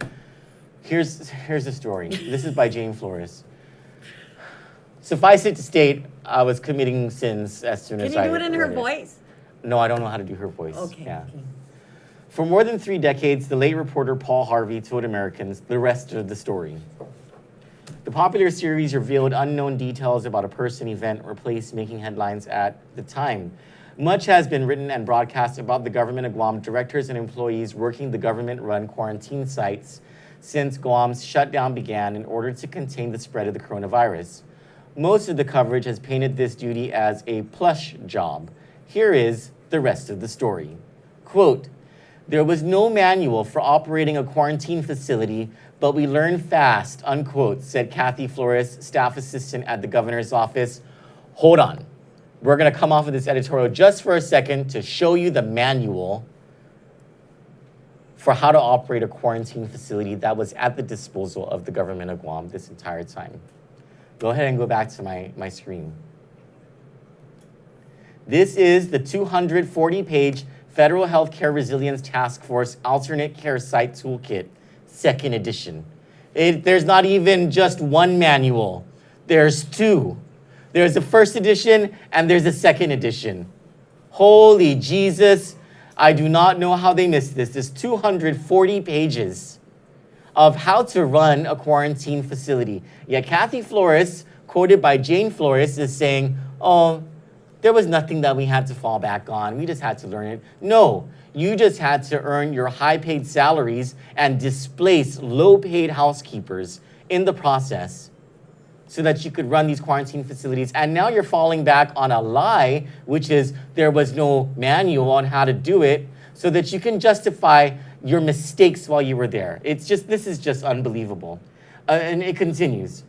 Speaker 11: Here's the story. This is by Jane Flores. Suffice it to state, I was committing sins as soon as I
Speaker 7: Can you do it in her voice?
Speaker 11: No, I don't know how to do her voice.
Speaker 7: Okay.
Speaker 11: Yeah. For more than 3 decades, the late reporter Paul Harvey told Americans the rest of the story. The popular series revealed unknown details about a person, event, or place making headlines at the time. Much has been written and broadcast about the government of Guam, directors and employees working the government-run quarantine sites since Guam's shutdown began in order to contain the spread of the coronavirus. Most of the coverage has painted this duty as a plush job. Here is the rest of the story. Quote, "There was no manual for operating a quarantine facility, but we learned fast," unquote, said Kathy Flores, staff assistant at the governor's office. Hold on. We're going to come off of this editorial just for a second to show you the manual for how to operate a quarantine facility that was at the disposal of the government of Guam this entire time. Go ahead and go back to my screen. This is the 240-page Federal Healthcare Resilience Task Force Alternate Care Site Toolkit, 2nd edition. There's not even just one manual. There's 2. There's a 1st edition and there's a 2nd edition. Holy Jesus, I do not know how they missed this. There's 240 pages of how to run a quarantine facility. Yet Kathy Flores, quoted by Jane Flores, is saying, oh, there was nothing that we had to fall back on. We just had to learn it. No, you just had to earn your high-paid salaries and displace low-paid housekeepers in the process so that you could run these quarantine facilities. And now you're falling back on a lie, which is there was no manual on how to do it, so that you can justify your mistakes while you were there. This is just unbelievable. And it continues.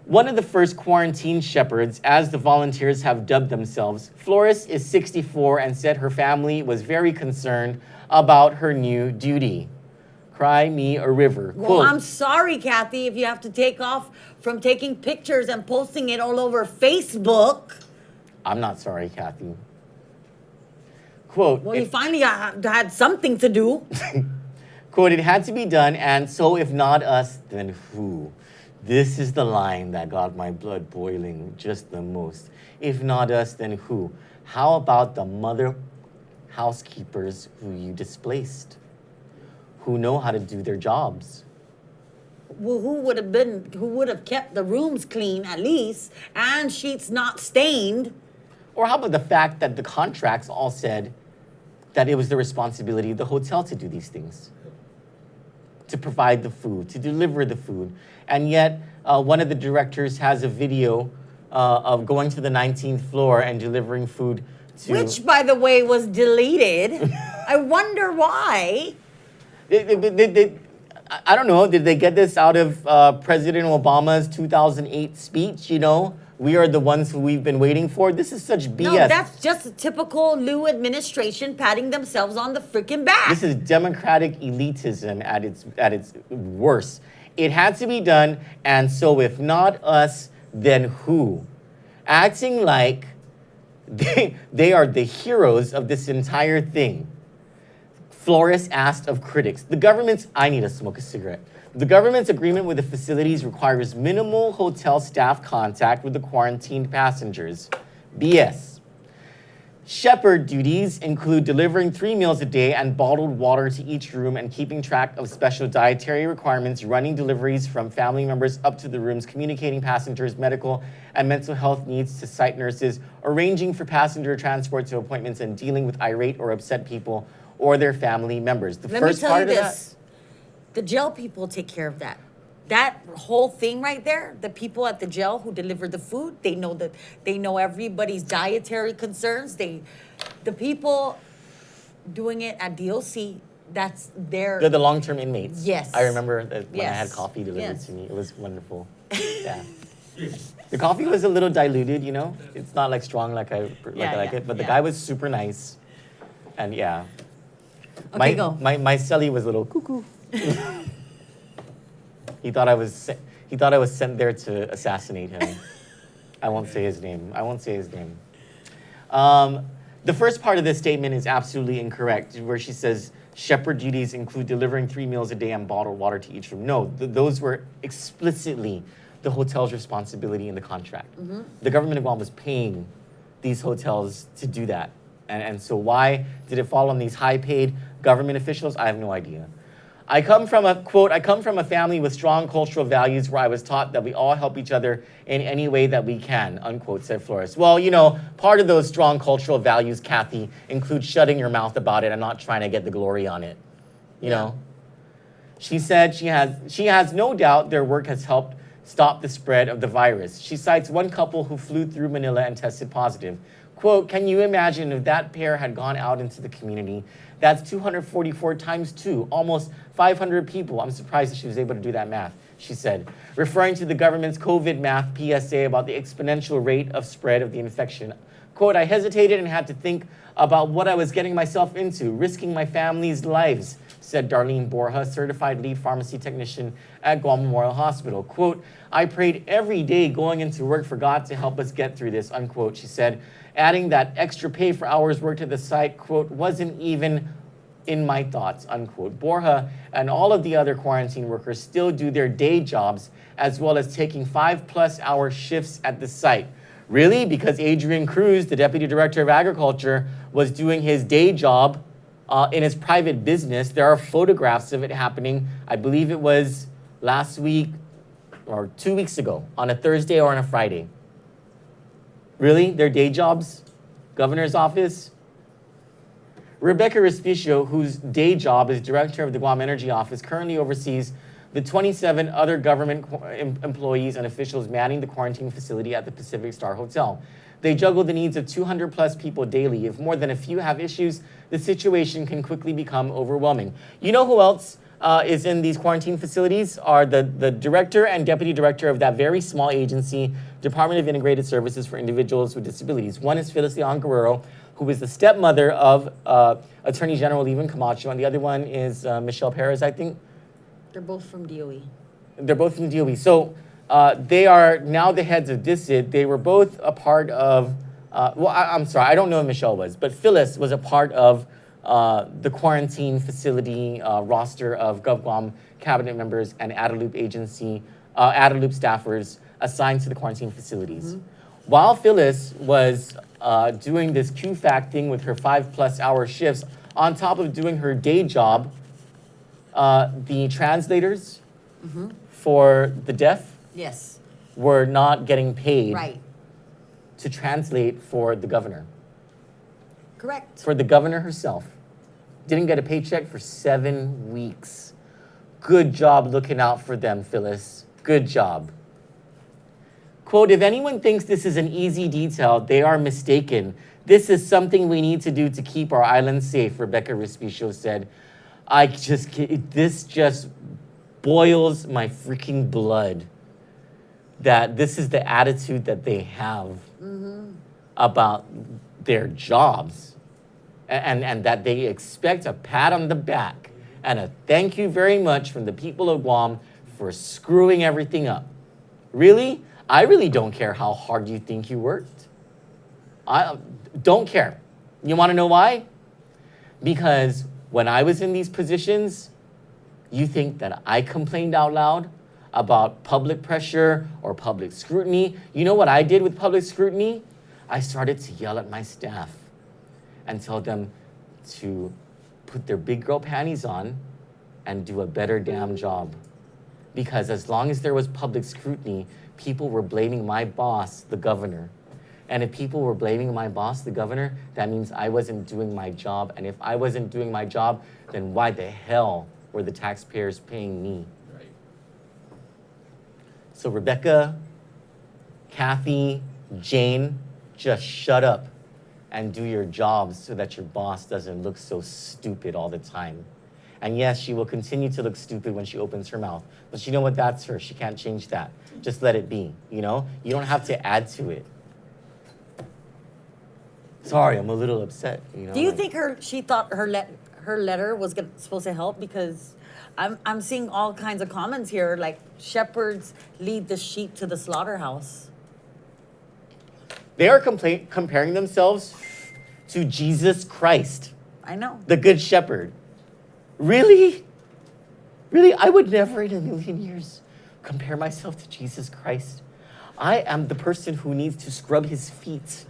Speaker 11: One of the first quarantine shepherds, as the volunteers have dubbed themselves, Flores is 64 and said her family was very concerned about her new duty. Cry me a river.
Speaker 7: Well,
Speaker 11: Quote,
Speaker 7: I'm sorry, Kathy, if you have to take off from taking pictures and posting it all over Facebook.
Speaker 11: I'm not sorry, Kathy. Quote,
Speaker 7: Well, you finally had something to do.
Speaker 11: quote, "It had to be done, and so if not us, then who?" This is the line that got my blood boiling just the most. If not us, then who? How about the mother housekeepers who you displaced, who know how to do their jobs?
Speaker 7: Well, who would have kept the rooms clean at least and sheets not stained?
Speaker 11: Or how about the fact that the contracts all said that it was the responsibility of the hotel to do these things, to provide the food, to deliver the food. And yet, one of the directors has a video of going to the 19th floor and delivering food to...
Speaker 7: Which, by the way, was deleted. I wonder why.
Speaker 11: I don't know, did they get this out of President Obama's 2008 speech, you know? We are the ones who we've been waiting for. This is such BS.
Speaker 7: No, that's just a typical Liu administration patting themselves on the freaking back.
Speaker 11: This is democratic elitism at its worst. It had to be done, and so if not us, then who? Acting like they are the heroes of this entire thing. Flores asked of critics, I need to smoke a cigarette. The government's agreement with the facilities requires minimal hotel staff contact with the quarantined passengers. BS. Shepherd duties include delivering 3 meals a day and bottled water to each room and keeping track of special dietary requirements, running deliveries from family members up to the rooms, communicating passengers' medical and mental health needs to site nurses, arranging for passenger transport to appointments, and dealing with irate or upset people or their family members. The
Speaker 7: Let me
Speaker 11: first
Speaker 7: tell
Speaker 11: part
Speaker 7: you
Speaker 11: of
Speaker 7: this. The jail people take care of that. That whole thing right there, the people at the jail who deliver the food, they know everybody's dietary concerns. The people doing it at DOC, that's their...
Speaker 11: They're the long-term inmates.
Speaker 7: Yes.
Speaker 11: I remember that when I had
Speaker 7: Yes.
Speaker 11: coffee delivered
Speaker 7: Yes.
Speaker 11: to me. It was wonderful. Yeah. The coffee was a little diluted, you know? It's not like strong like I like it, but the guy was super nice. And yeah.
Speaker 7: Okay, go.
Speaker 11: My celly was a little cuckoo. He thought I was sent there to assassinate him. I won't say his name. The first part of this statement is absolutely incorrect, where she says shepherd duties include delivering 3 meals a day and bottled water to each room. No, those were explicitly the hotel's responsibility in the contract. The government of Guam was paying these hotels to do that. And so why did it fall on these high-paid government officials? I have no idea. I come from a family with strong cultural values where I was taught that we all help each other in any way that we can, unquote, said Flores. Well, you know, part of those strong cultural values, Kathy, includes shutting your mouth about it and not trying to get the glory on it. You know? She said she has no doubt their work has helped stop the spread of the virus. She cites one couple who flew through Manila and tested positive. Quote, can you imagine if that pair had gone out into the community? That's 244 times 2, almost 500 people. I'm surprised that she was able to do that math, she said, referring to the government's COVID math PSA about the exponential rate of spread of the infection. Quote, I hesitated and had to think about what I was getting myself into, risking my family's lives, said Darlene Borja, certified lead pharmacy technician at Guam Memorial Hospital. Quote, I prayed every day going into work for God to help us get through this, unquote, she said, adding that extra pay for hours worked at the site, quote, wasn't even in my thoughts, unquote. Borja and all of the other quarantine workers still do their day jobs as well as taking 5+ hour shifts at the site. Really? Because Adrian Cruz, the Deputy Director of Agriculture, was doing his day job in his private business. There are photographs of it happening. I believe it was last week or 2 weeks ago on a Thursday or on a Friday. Really? Their day jobs? Governor's office? Rebecca Respicio, whose day job is director of the Guam Energy Office, currently oversees the 27 other government employees and officials manning the quarantine facility at the Pacific Star Hotel. They juggle the needs of 200+ people daily. If more than a few have issues, the situation can quickly become overwhelming. You know who else is in these quarantine facilities? Are the director and deputy director of that very small agency, Department of Integrated Services for Individuals with Disabilities. One is Phyllis Leon Guerrero, who is the stepmother of Attorney General Levin Camacho, and the other one is Michelle Perez, I think.
Speaker 7: They're both from DOE.
Speaker 11: They're both from DOE. So they are now the heads of DISID. They were both a part of, I'm sorry, I don't know if Michelle was, but Phyllis was a part of the quarantine facility roster of GovGuam cabinet members and Adelup agency, Adelup staffers assigned to the quarantine facilities. While Phyllis was doing this QFAC thing with her 5+ hour shifts, on top of doing her day job, the translators for the deaf
Speaker 7: Yes.
Speaker 11: were not getting paid
Speaker 7: Right.
Speaker 11: to translate for the governor.
Speaker 7: Correct.
Speaker 11: For the governor herself. Didn't get a paycheck for 7 weeks. Good job looking out for them, Phyllis. Good job. Quote, if anyone thinks this is an easy detail, they are mistaken. This is something we need to do to keep our island safe, Rebecca Respicio said. This just boils my freaking blood that this is the attitude that they have about their jobs and that they expect a pat on the back and a thank you very much from the people of Guam for screwing everything up. Really? I really don't care how hard you think you worked. I don't care. You want to know why? Because when I was in these positions, you think that I complained out loud about public pressure or public scrutiny? You know what I did with public scrutiny? I started to yell at my staff and tell them to put their big girl panties on and do a better damn job. Because as long as there was public scrutiny, people were blaming my boss, the governor. And if people were blaming my boss, the governor, that means I wasn't doing my job. And if I wasn't doing my job, then why the hell were the taxpayers paying me?
Speaker 12: Right.
Speaker 11: So Rebecca, Kathy, Jane, just shut up and do your jobs so that your boss doesn't look so stupid all the time. And yes, she will continue to look stupid when she opens her mouth. But you know what? That's her. She can't change that. Just let it be, you know? You don't have to add to it. Sorry, I'm a little upset, you know?
Speaker 7: Do you think she thought her letter was supposed to help? Because I'm seeing all kinds of comments here, like shepherds lead the sheep to the slaughterhouse.
Speaker 11: They are comparing themselves to Jesus Christ,
Speaker 7: I know.
Speaker 11: the Good Shepherd. Really? Really? I would never in a million years compare myself to Jesus Christ. I am the person who needs to scrub his feet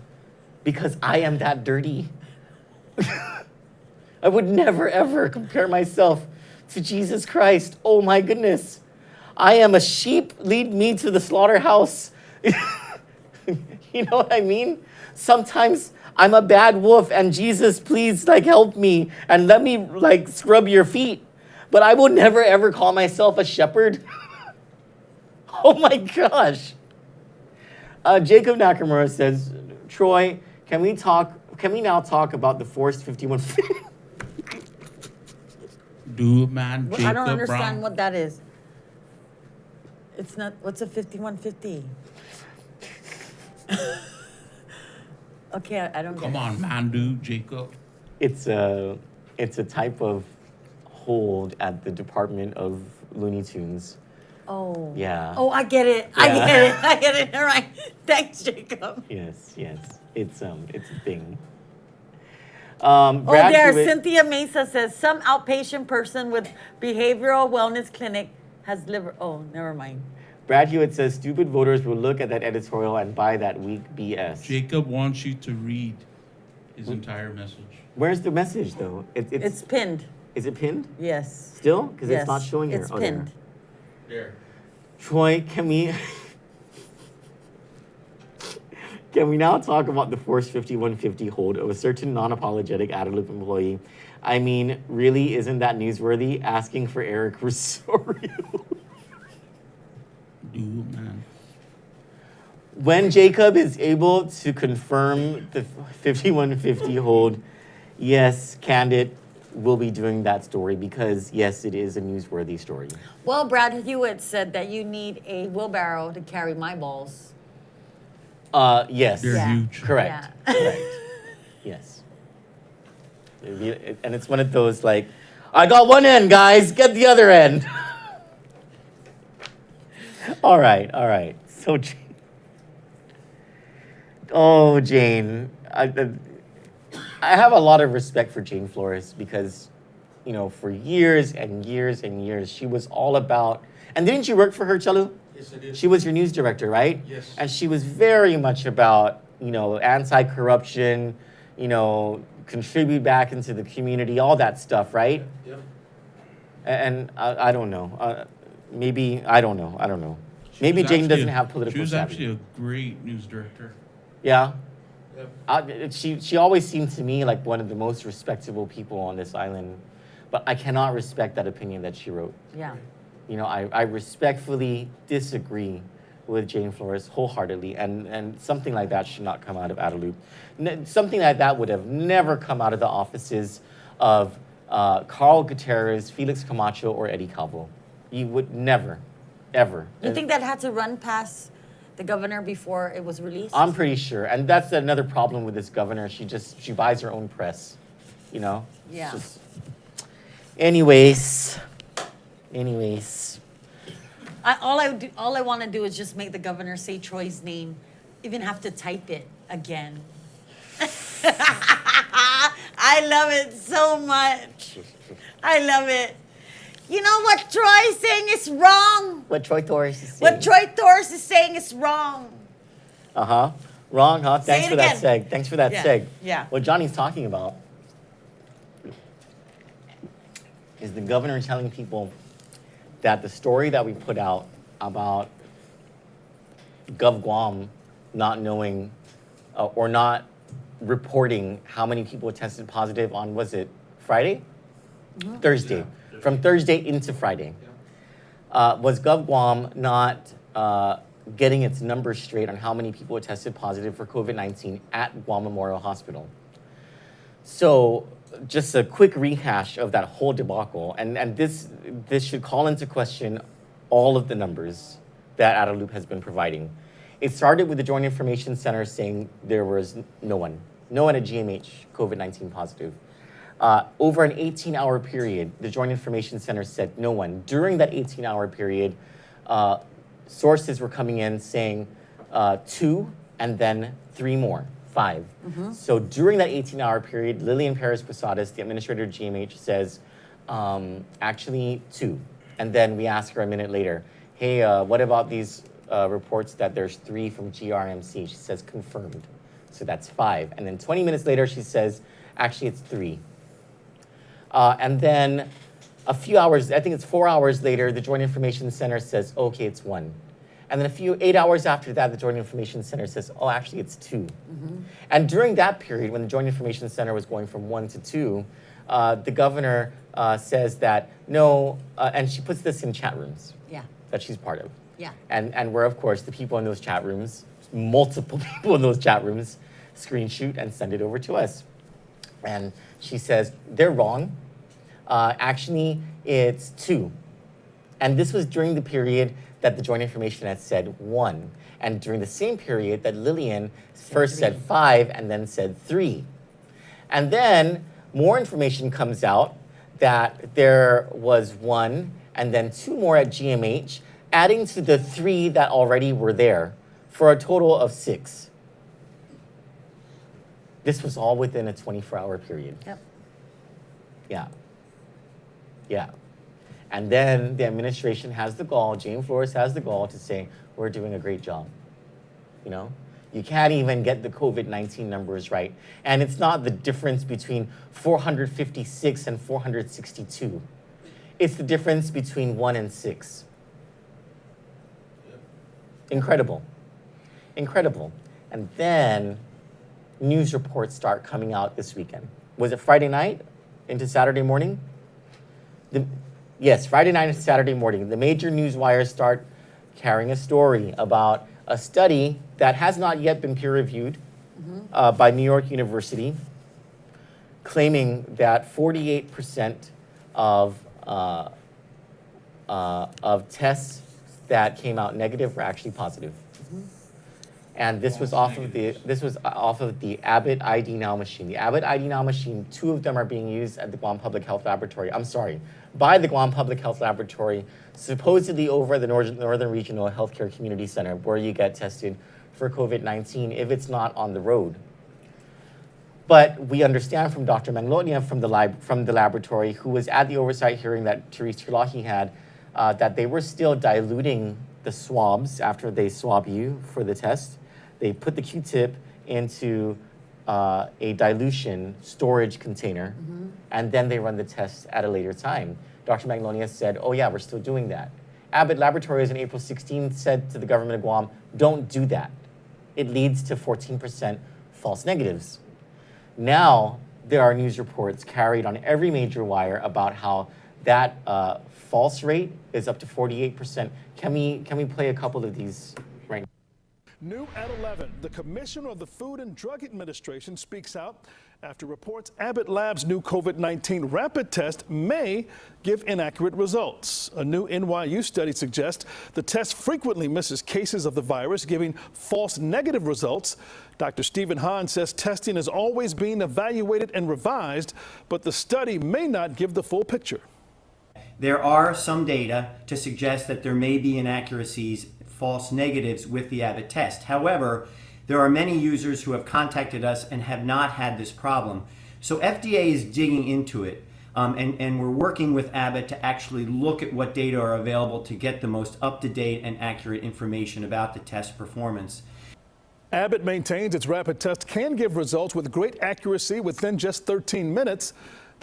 Speaker 11: because I am that dirty. I would never, ever compare myself to Jesus Christ. Oh my goodness. I am a sheep. Lead me to the slaughterhouse. You know what I mean? Sometimes I'm a bad wolf and Jesus, please help me and let me scrub your feet. But I will never ever call myself a shepherd. Oh my gosh. Jacob Nakamura says, Troy, can we now talk about the Forced 5150?
Speaker 12: Do man, Jacob
Speaker 7: I don't understand
Speaker 12: Brown.
Speaker 7: what that is. It's not, what's a 5150? Okay, I don't get
Speaker 12: Come
Speaker 7: it.
Speaker 12: on, man, dude, Jacob.
Speaker 11: It's a type of hold at the Department of Looney Tunes.
Speaker 7: Oh.
Speaker 11: Yeah.
Speaker 7: Oh, I get it. I get it. All right. Thanks, Jacob.
Speaker 11: Yes. It's a thing.
Speaker 7: Oh, there,
Speaker 11: Hewitt-
Speaker 7: Cynthia Mesa says, some outpatient person with behavioral wellness clinic has liver. Oh, never mind.
Speaker 11: Brad Hewitt says, stupid voters will look at that editorial and buy that weak BS.
Speaker 12: Jacob wants you to read his entire message.
Speaker 11: Where's the message, though?
Speaker 7: It's pinned.
Speaker 11: Is it pinned?
Speaker 7: Yes.
Speaker 11: Still? Because
Speaker 7: Yes,
Speaker 11: it's not showing here.
Speaker 7: it's
Speaker 11: Oh,
Speaker 7: pinned.
Speaker 12: There.
Speaker 11: Troy, can we now talk about the Force 5150 hold of a certain non-apologetic Adelup employee? I mean, really, isn't that newsworthy? Asking for Eric Rosario.
Speaker 12: Dude, man.
Speaker 11: When Jacob is able to confirm the 5150 hold, yes, Kandit will be doing that story because, yes, it is a newsworthy story.
Speaker 7: Well, Brad Hewitt said that you need a wheelbarrow to carry my balls.
Speaker 11: Yes.
Speaker 12: They're huge.
Speaker 11: Correct.
Speaker 7: Yeah.
Speaker 11: Correct. Yes. And it's one of those I got one end, guys. Get the other end. All right. So, Jane. I have a lot of respect for Jane Flores because, for years and years and years, she was all about. And didn't you work for her, Chalu?
Speaker 9: Yes, I did.
Speaker 11: She was your news director, right?
Speaker 9: Yes.
Speaker 11: And she was very much about, anti-corruption, contribute back into the community, all that stuff, right?
Speaker 9: Yep.
Speaker 11: And I don't know. Maybe, I don't know.
Speaker 12: She
Speaker 11: Maybe
Speaker 12: was
Speaker 11: Jane
Speaker 12: actually
Speaker 11: doesn't have political
Speaker 12: She was
Speaker 11: savvy.
Speaker 12: actually a great news director.
Speaker 11: Yeah.
Speaker 9: Yep.
Speaker 11: She always seemed to me like one of the most respectable people on this island. But I cannot respect that opinion that she wrote.
Speaker 7: Yeah.
Speaker 11: I respectfully disagree with Jane Flores wholeheartedly, and something like that should not come out of Adelup. Something like that would have never come out of the offices of Carl Gutierrez, Felix Camacho, or Eddie Calvo. You would never, ever.
Speaker 7: You think that had to run past the governor before it was released?
Speaker 11: I'm pretty sure, and that's another problem with this governor. She buys her own press,
Speaker 7: Yeah.
Speaker 11: It's just- Anyways.
Speaker 7: All I want to do is just make the governor say Troy's name, even have to type it again. I love it so much. I love it. You know what Troy's saying is wrong.
Speaker 11: What Troy Torres is saying.
Speaker 7: What Troy Torres is saying is wrong.
Speaker 11: Wrong, huh?
Speaker 7: Say
Speaker 11: Thanks
Speaker 7: it
Speaker 11: for that
Speaker 7: again.
Speaker 11: seg. Thanks for that
Speaker 7: Yeah,
Speaker 11: seg.
Speaker 7: yeah.
Speaker 11: What Johnny's talking about is the governor telling people that the story that we put out about Gov Guam not knowing or not reporting how many people tested positive on, was it Friday? Thursday. From Thursday into Friday. Was GovGuam not getting its numbers straight on how many people tested positive for COVID-19 at Guam Memorial Hospital? So just a quick rehash of that whole debacle, and this should call into question all of the numbers that Adelup has been providing. It started with the Joint Information Center saying there was no one at GMH COVID-19 positive. Over an 18-hour period, the Joint Information Center said no one. During that 18-hour period, sources were coming in saying 2 and then 3 more, 5. So during that 18-hour period, Lillian Perez-Posadas, the administrator of GMH, says, actually 2. And then we ask her a minute later, hey, what about these reports that there's 3 from GRMC? She says, confirmed. So that's 5. And then 20 minutes later, she says, actually, it's 3. And then a few hours, I think it's 4 hours later, the Joint Information Center says, okay, it's 1. And then 8 hours after that, the Joint Information Center says, oh, actually, it's 2. And during that period, when the Joint Information Center was going from 1 to 2, the governor says that no, and she puts this in chat rooms that she's part of. And where, of course, the people in those chat rooms, multiple people in those chat rooms, screenshot and send it over to us. And she says, they're wrong. Actually, it's 2. And this was during the period that the Joint Information had said 1. And during the same period that Lillian first said 5 and then said 3. And then more information comes out that there was 1 and then 2 more at GMH, adding to the 3 that already were there for a total of 6. This was all within a 24-hour period. Yeah. And then the administration has the gall, Jane Flores has the gall to say, we're doing a great job. You know? You can't even get the COVID-19 numbers right. And it's not the difference between 456 and 462. It's the difference between 1 and 6. Incredible. And then news reports start coming out this weekend. Was it Friday night into Saturday morning? Yes, Friday night into Saturday morning. The major news wires start carrying a story about a study that has not yet been peer-reviewed by New York University, claiming that 48% of tests that came out negative were actually positive. And this was off of the Abbott ID Now machine. The Abbott ID Now machine, 2 of them are being used at the Guam Public Health Laboratory. By the Guam Public Health Laboratory, supposedly over at the Northern Regional Healthcare Community Center, where you get tested for COVID-19 if it's not on the road. But we understand from Dr. Manglonia from the laboratory, who was at the oversight hearing that Therese Terlahi had, that they were still diluting the swabs after they swab you for the test. They put the Q-tip into a dilution storage container, and then they run the test at a later time. Dr. Manglonia said, oh yeah, we're still doing that. Abbott Laboratories on April 16th said to the government of Guam, don't do that. It leads to 14% false negatives. Now, there are news reports carried on every major wire about how that false rate is up to 48%. Can we play a couple of these right now?
Speaker 13: New at 11, the Commissioner of the Food and Drug Administration speaks out after reports Abbott Labs' new COVID-19 rapid test may give inaccurate results. A new NYU study suggests the test frequently misses cases of the virus, giving false negative results. Dr. Stephen Hahn says testing is always being evaluated and revised, but the study may not give the full picture.
Speaker 14: There are some data to suggest that there may be inaccuracies, false negatives with the Abbott test. However, there are many users who have contacted us and have not had this problem. So FDA is digging into it, and we're working with Abbott to actually look at what data are available to get the most up-to-date and accurate information about the test performance.
Speaker 13: Abbott maintains its rapid test can give results with great accuracy within just 13 minutes.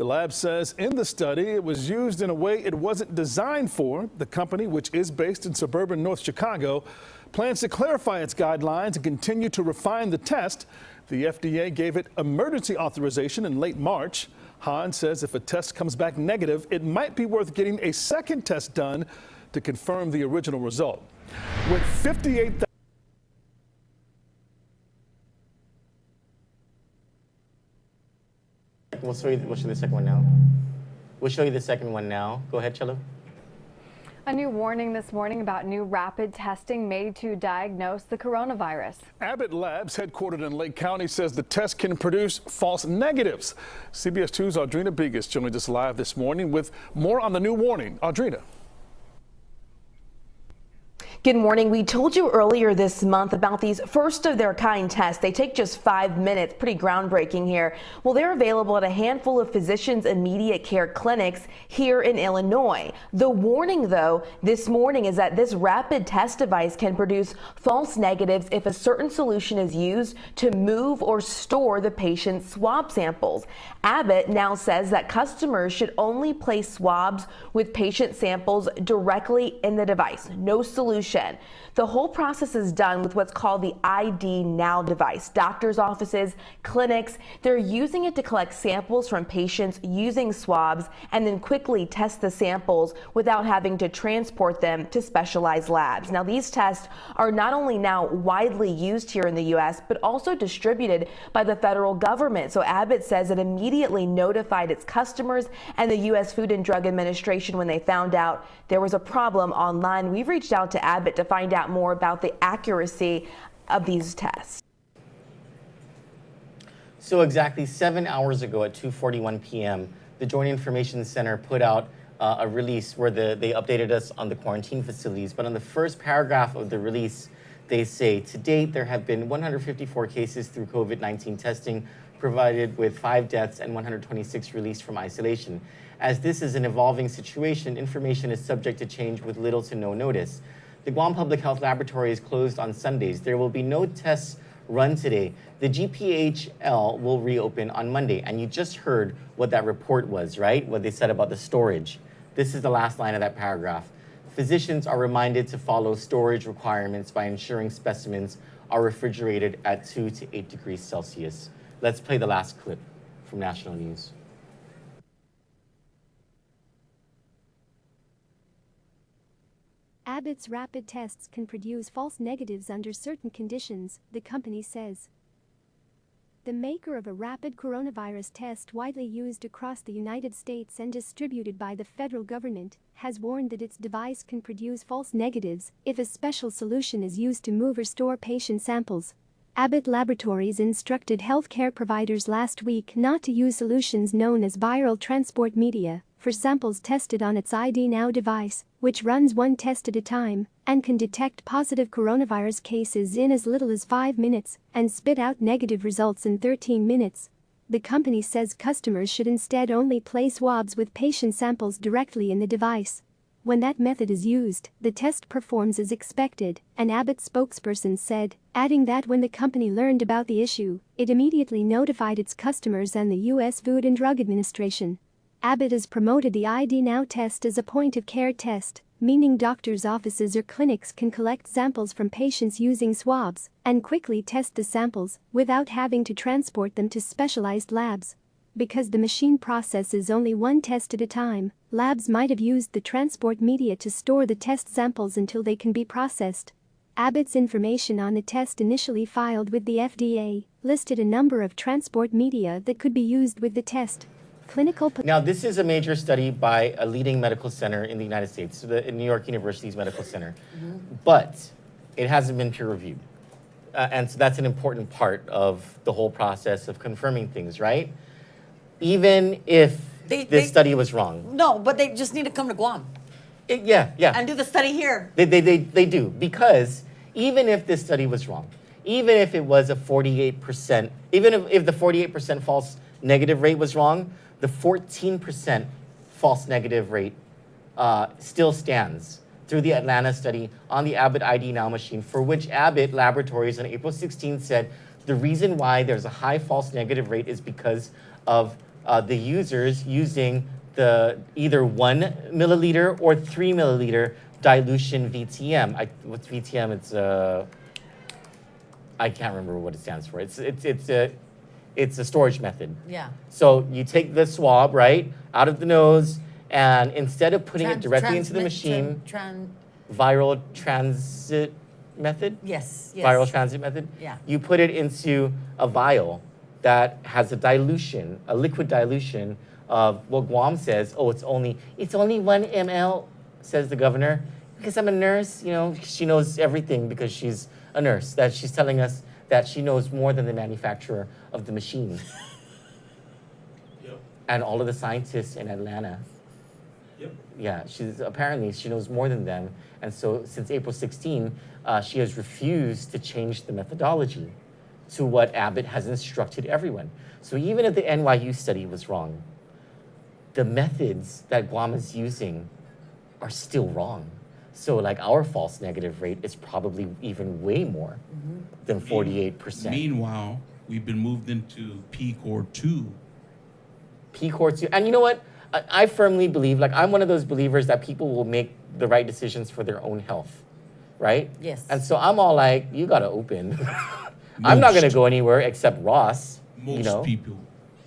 Speaker 13: The lab says in the study it was used in a way it wasn't designed for. The company, which is based in suburban North Chicago, plans to clarify its guidelines and continue to refine the test. The FDA gave it emergency authorization in late March. Hahn says if a test comes back negative, it might be worth getting a second test done to confirm the original result. With 58,000
Speaker 11: We'll show you the second one now. We'll show you the second one now. Go ahead, Cello.
Speaker 15: A new warning this morning about new rapid testing made to diagnose the coronavirus.
Speaker 13: Abbott Labs, headquartered in Lake County, says the test can produce false negatives. CBS 2's Audrina Bigas joined us live this morning with more on the new warning. Audrina.
Speaker 16: Good morning. We told you earlier this month about these first of their kind tests. They take just 5 minutes, pretty groundbreaking here. Well, they're available at a handful of physicians' immediate care clinics here in Illinois. The warning, though, this morning is that this rapid test device can produce false negatives if a certain solution is used to move or store the patient's swab samples. Abbott now says that customers should only place swabs with patient samples directly in the device. No solution. The whole process is done with what's called the ID Now device. Doctors' offices, clinics, they're using it to collect samples from patients using swabs and then quickly test the samples without having to transport them to specialized labs. Now, these tests are not only now widely used here in the U.S., but also distributed by the federal government. So Abbott says it immediately notified its customers and the U.S. Food and Drug Administration when they found out there was a problem online. We've reached out to Abbott to find out more about the accuracy of these tests.
Speaker 11: So exactly 7 hours ago at 2:41 p.m., the Joint Information Center put out a release where they updated us on the quarantine facilities. But on the first paragraph of the release, they say, to date, there have been 154 cases through COVID-19 testing, provided with 5 deaths and 126 released from isolation. As this is an evolving situation, information is subject to change with little to no notice. The Guam Public Health Laboratory is closed on Sundays. There will be no tests run today. The GPHL will reopen on Monday. And you just heard what that report was, right? What they said about the storage. This is the last line of that paragraph. Physicians are reminded to follow storage requirements by ensuring specimens are refrigerated at 2 to 8 degrees Celsius. Let's play the last clip from National News.
Speaker 17: Abbott's rapid tests can produce false negatives under certain conditions, the company says. The maker of a rapid coronavirus test widely used across the United States and distributed by the federal government has warned that its device can produce false negatives if a special solution is used to move or store patient samples. Abbott Laboratories instructed healthcare providers last week not to use solutions known as viral transport media for samples tested on its ID Now device, which runs one test at a time and can detect positive coronavirus cases in as little as 5 minutes and spit out negative results in 13 minutes. The company says customers should instead only place swabs with patient samples directly in the device. When that method is used, the test performs as expected, an Abbott spokesperson said, adding that when the company learned about the issue, it immediately notified its customers and the U.S. Food and Drug Administration. Abbott has promoted the ID Now test as a point-of-care test, meaning doctors' offices or clinics can collect samples from patients using swabs and quickly test the samples without having to transport them to specialized labs. Because the machine processes only one test at a time, labs might have used the transport media to store the test samples until they can be processed. Abbott's information on the test initially filed with the FDA listed a number of transport media that could be used with the test.
Speaker 11: Now, this is a major study by a leading medical center in the United States, the New York University's medical center. But it hasn't been peer-reviewed. And so that's an important part of the whole process of confirming things, right? Even if this study was wrong.
Speaker 7: No, but they just need to come to Guam.
Speaker 11: Yeah.
Speaker 7: And do the study here.
Speaker 11: They do, because even if this study was wrong, even if it was a 48%, even if the 48% false negative rate was wrong, the 14% false negative rate still stands through the Atlanta study on the Abbott ID Now machine, for which Abbott Laboratories on April 16th said the reason why there's a high false negative rate is because of the users using the either 1 milliliter or 3 milliliter dilution VTM. What's VTM? It's I can't remember what it stands for. It's a storage method.
Speaker 7: Yeah.
Speaker 11: So you take the swab, right, out of the nose, and instead of putting it directly into the machine, viral transit method?
Speaker 7: Yes, yes.
Speaker 11: Viral transit method?
Speaker 7: Yeah.
Speaker 11: You put it into a vial that has a dilution, a liquid dilution of what Guam says, oh, it's only 1 ml, says the governor. Because I'm a nurse, you know, she knows everything because she's a nurse. That she's telling us that she knows more than the manufacturer of the machine.
Speaker 12: Yep.
Speaker 11: And all of the scientists in Atlanta.
Speaker 12: Yep.
Speaker 11: Yeah, apparently she knows more than them. And so since April 16, she has refused to change the methodology to what Abbott has instructed everyone. So even if the NYU study was wrong, the methods that Guam is using are still wrong. So like our false negative rate is probably even way more than 48%.
Speaker 12: Meanwhile, we've been moved into P-Core 2.
Speaker 11: P-Core 2. And you know what? I firmly believe, like I'm one of those believers that people will make the right decisions for their own health, right?
Speaker 7: Yes.
Speaker 11: And so I'm all like, you gotta open. I'm not gonna go anywhere except Ross.
Speaker 12: Most people.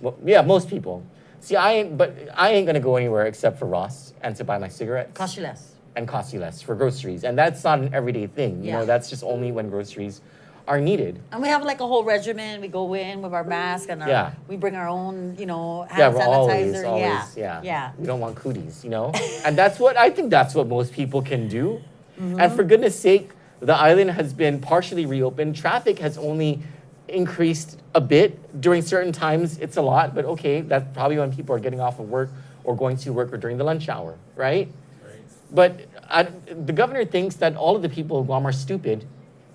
Speaker 11: Well, yeah, most people. See, I ain't gonna go anywhere except for Ross and to buy my cigarettes.
Speaker 7: Cost you less.
Speaker 11: And cost you less for groceries. And that's not an everyday thing. You know, that's just only when groceries are needed.
Speaker 7: And we have like a whole regimen. We go in with our mask and we bring our own, you know, hand sanitizer.
Speaker 11: Always, yeah. We don't want cooties, you know? And I think that's what most people can do. And for goodness sake, the island has been partially reopened. Traffic has only increased a bit. During certain times, it's a lot, but okay, that's probably when people are getting off of work or going to work or during the lunch hour, right? But the governor thinks that all of the people of Guam are stupid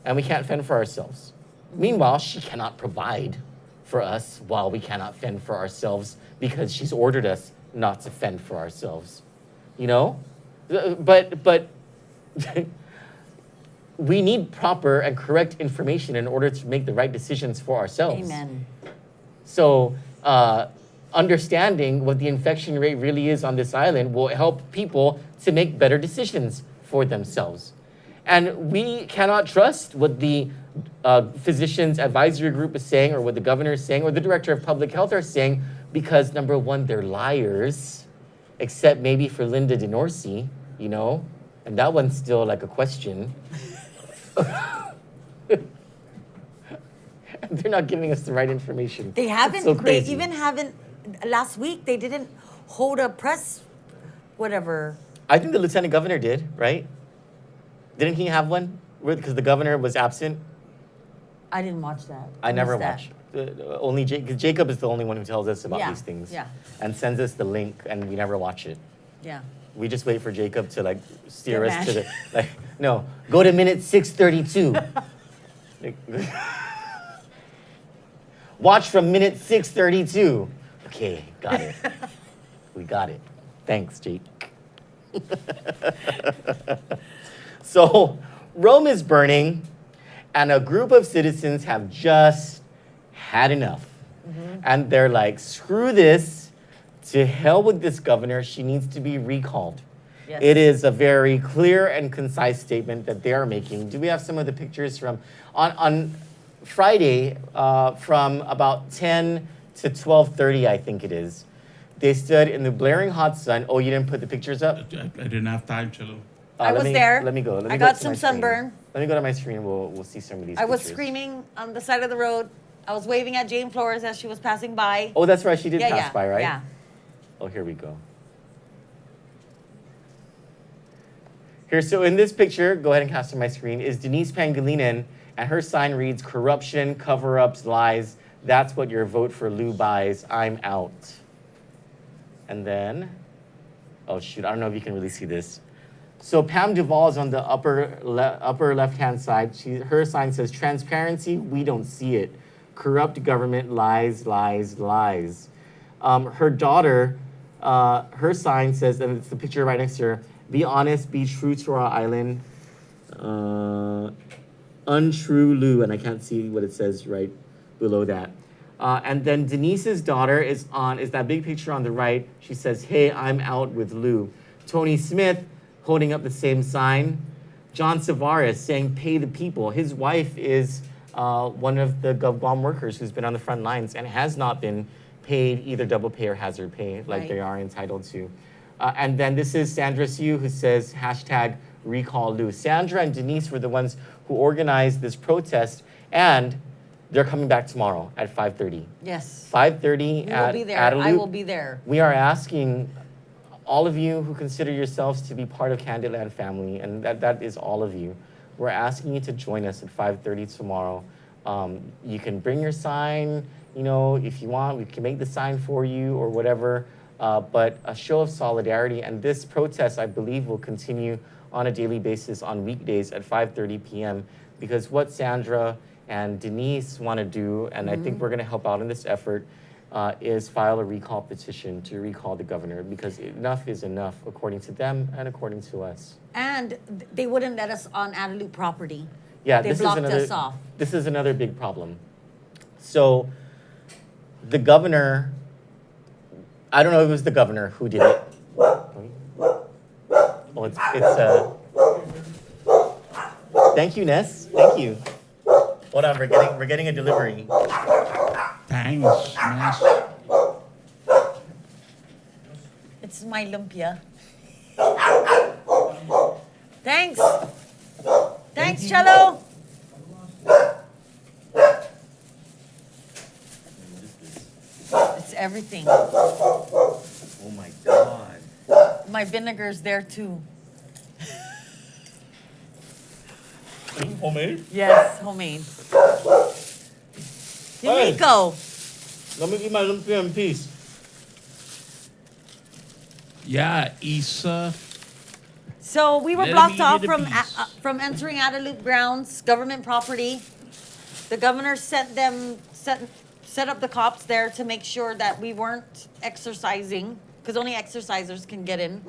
Speaker 11: and we can't fend for ourselves. Meanwhile, she cannot provide for us while we cannot fend for ourselves because she's ordered us not to fend for ourselves. You know? But we need proper and correct information in order to make the right decisions for ourselves.
Speaker 7: Amen.
Speaker 11: So understanding what the infection rate really is on this island will help people to make better decisions for themselves. And we cannot trust what the physicians advisory group is saying or what the governor is saying or the director of public health are saying because number one, they're liars, except maybe for Linda DeNorsi, you know, and that one's still like a question. They're not giving us the right information.
Speaker 7: They haven't,
Speaker 11: so crazy.
Speaker 7: They even haven't, last week they didn't hold a press, whatever.
Speaker 11: I think the lieutenant governor did, right? Didn't he have one? Because the governor was absent?
Speaker 7: I didn't watch that.
Speaker 11: I never watch. Only Jacob is the only one who tells us about these things.
Speaker 7: Yeah.
Speaker 11: And sends us the link and we never watch it.
Speaker 7: Yeah.
Speaker 11: We just wait for Jacob to like steer us to the, no, go to minute 632. Watch from minute 632. Okay, got it. We got it. Thanks, Jake. So, Rome is burning, and a group of citizens have just had enough. And they're like, screw this, to hell with this governor, she needs to be recalled.
Speaker 7: Yes.
Speaker 11: It is a very clear and concise statement that they are making. Do we have some of the pictures from, on Friday, from about 10 to 12:30, I think it is, they stood in the blaring hot sun. Oh, you didn't put the pictures up?
Speaker 12: I didn't have time, Chelo.
Speaker 7: I was there.
Speaker 11: Let me go.
Speaker 7: I got some sunburn.
Speaker 11: Let me go to my screen. We'll see some of these
Speaker 7: I was
Speaker 11: pictures.
Speaker 7: screaming on the side of the road. I was waving at Jane Flores as she was passing by.
Speaker 11: Oh, that's right. She did pass
Speaker 7: yeah,
Speaker 11: by, right?
Speaker 7: Yeah.
Speaker 11: Oh, here we go. Here, so in this picture, go ahead and cast on my screen, is Denise Pangilinan, and her sign reads, corruption, cover-ups, lies. That's what your vote for Lou buys. I'm out. And then, oh shoot, I don't know if you can really see this. So Pam Duvall is on the upper left-hand side. Her sign says, transparency, we don't see it. Corrupt government, lies, lies, lies. Her daughter, her sign says, and it's the picture right next to her, be honest, be true to our island. Untrue Lou, and I can't see what it says right below that. And then Denise's daughter is that big picture on the right. She says, "Hey, I'm out with Lou." Tony Smith holding up the same sign. John Savaris saying, "Pay the people." His wife is one of the GovGuam workers who's been on the front lines and has not been paid either double pay or hazard pay like they are entitled to. And then this is Sandra Siu who says, #recall Lou. Sandra and Denise were the ones who organized this protest, and they're coming back tomorrow at 5:30.
Speaker 7: Yes.
Speaker 11: 5:30
Speaker 7: We
Speaker 11: at
Speaker 7: will be there.
Speaker 11: Adelup.
Speaker 7: I will be there.
Speaker 11: We are asking all of you who consider yourselves to be part of Kanditland family, and that is all of you. We're asking you to join us at 5:30 tomorrow. You can bring your sign, if you want, we can make the sign for you or whatever, but a show of solidarity. And this protest, I believe, will continue on a daily basis on weekdays at 5:30 p.m. because what Sandra and Denise want to do, and I think we're going to help out in this effort, is file a recall petition to recall the governor because enough is enough, according to them and according to us.
Speaker 7: And they wouldn't let us on Adelup property.
Speaker 11: Yeah,
Speaker 7: they blocked us off.
Speaker 11: This is another big problem. So the governor, I don't know if it was the governor who did it. Oh, it's thank you, Ness. Thank you. Hold on, we're getting a delivery.
Speaker 12: Thanks, Ness.
Speaker 7: It's my lumpia. Thanks. Thanks, Cello. It's everything.
Speaker 11: Oh my God.
Speaker 7: My vinegar's there too.
Speaker 11: Homemade?
Speaker 7: Yes, homemade. Yumiko.
Speaker 11: Let me eat my lumpia in peace.
Speaker 12: Yeah, Issa.
Speaker 7: So we were
Speaker 12: Let
Speaker 7: blocked
Speaker 12: me
Speaker 7: off
Speaker 12: eat it in
Speaker 7: from entering Adelup grounds, government property. The governor set up the cops there to make sure that we weren't exercising, because only exercisers can get in.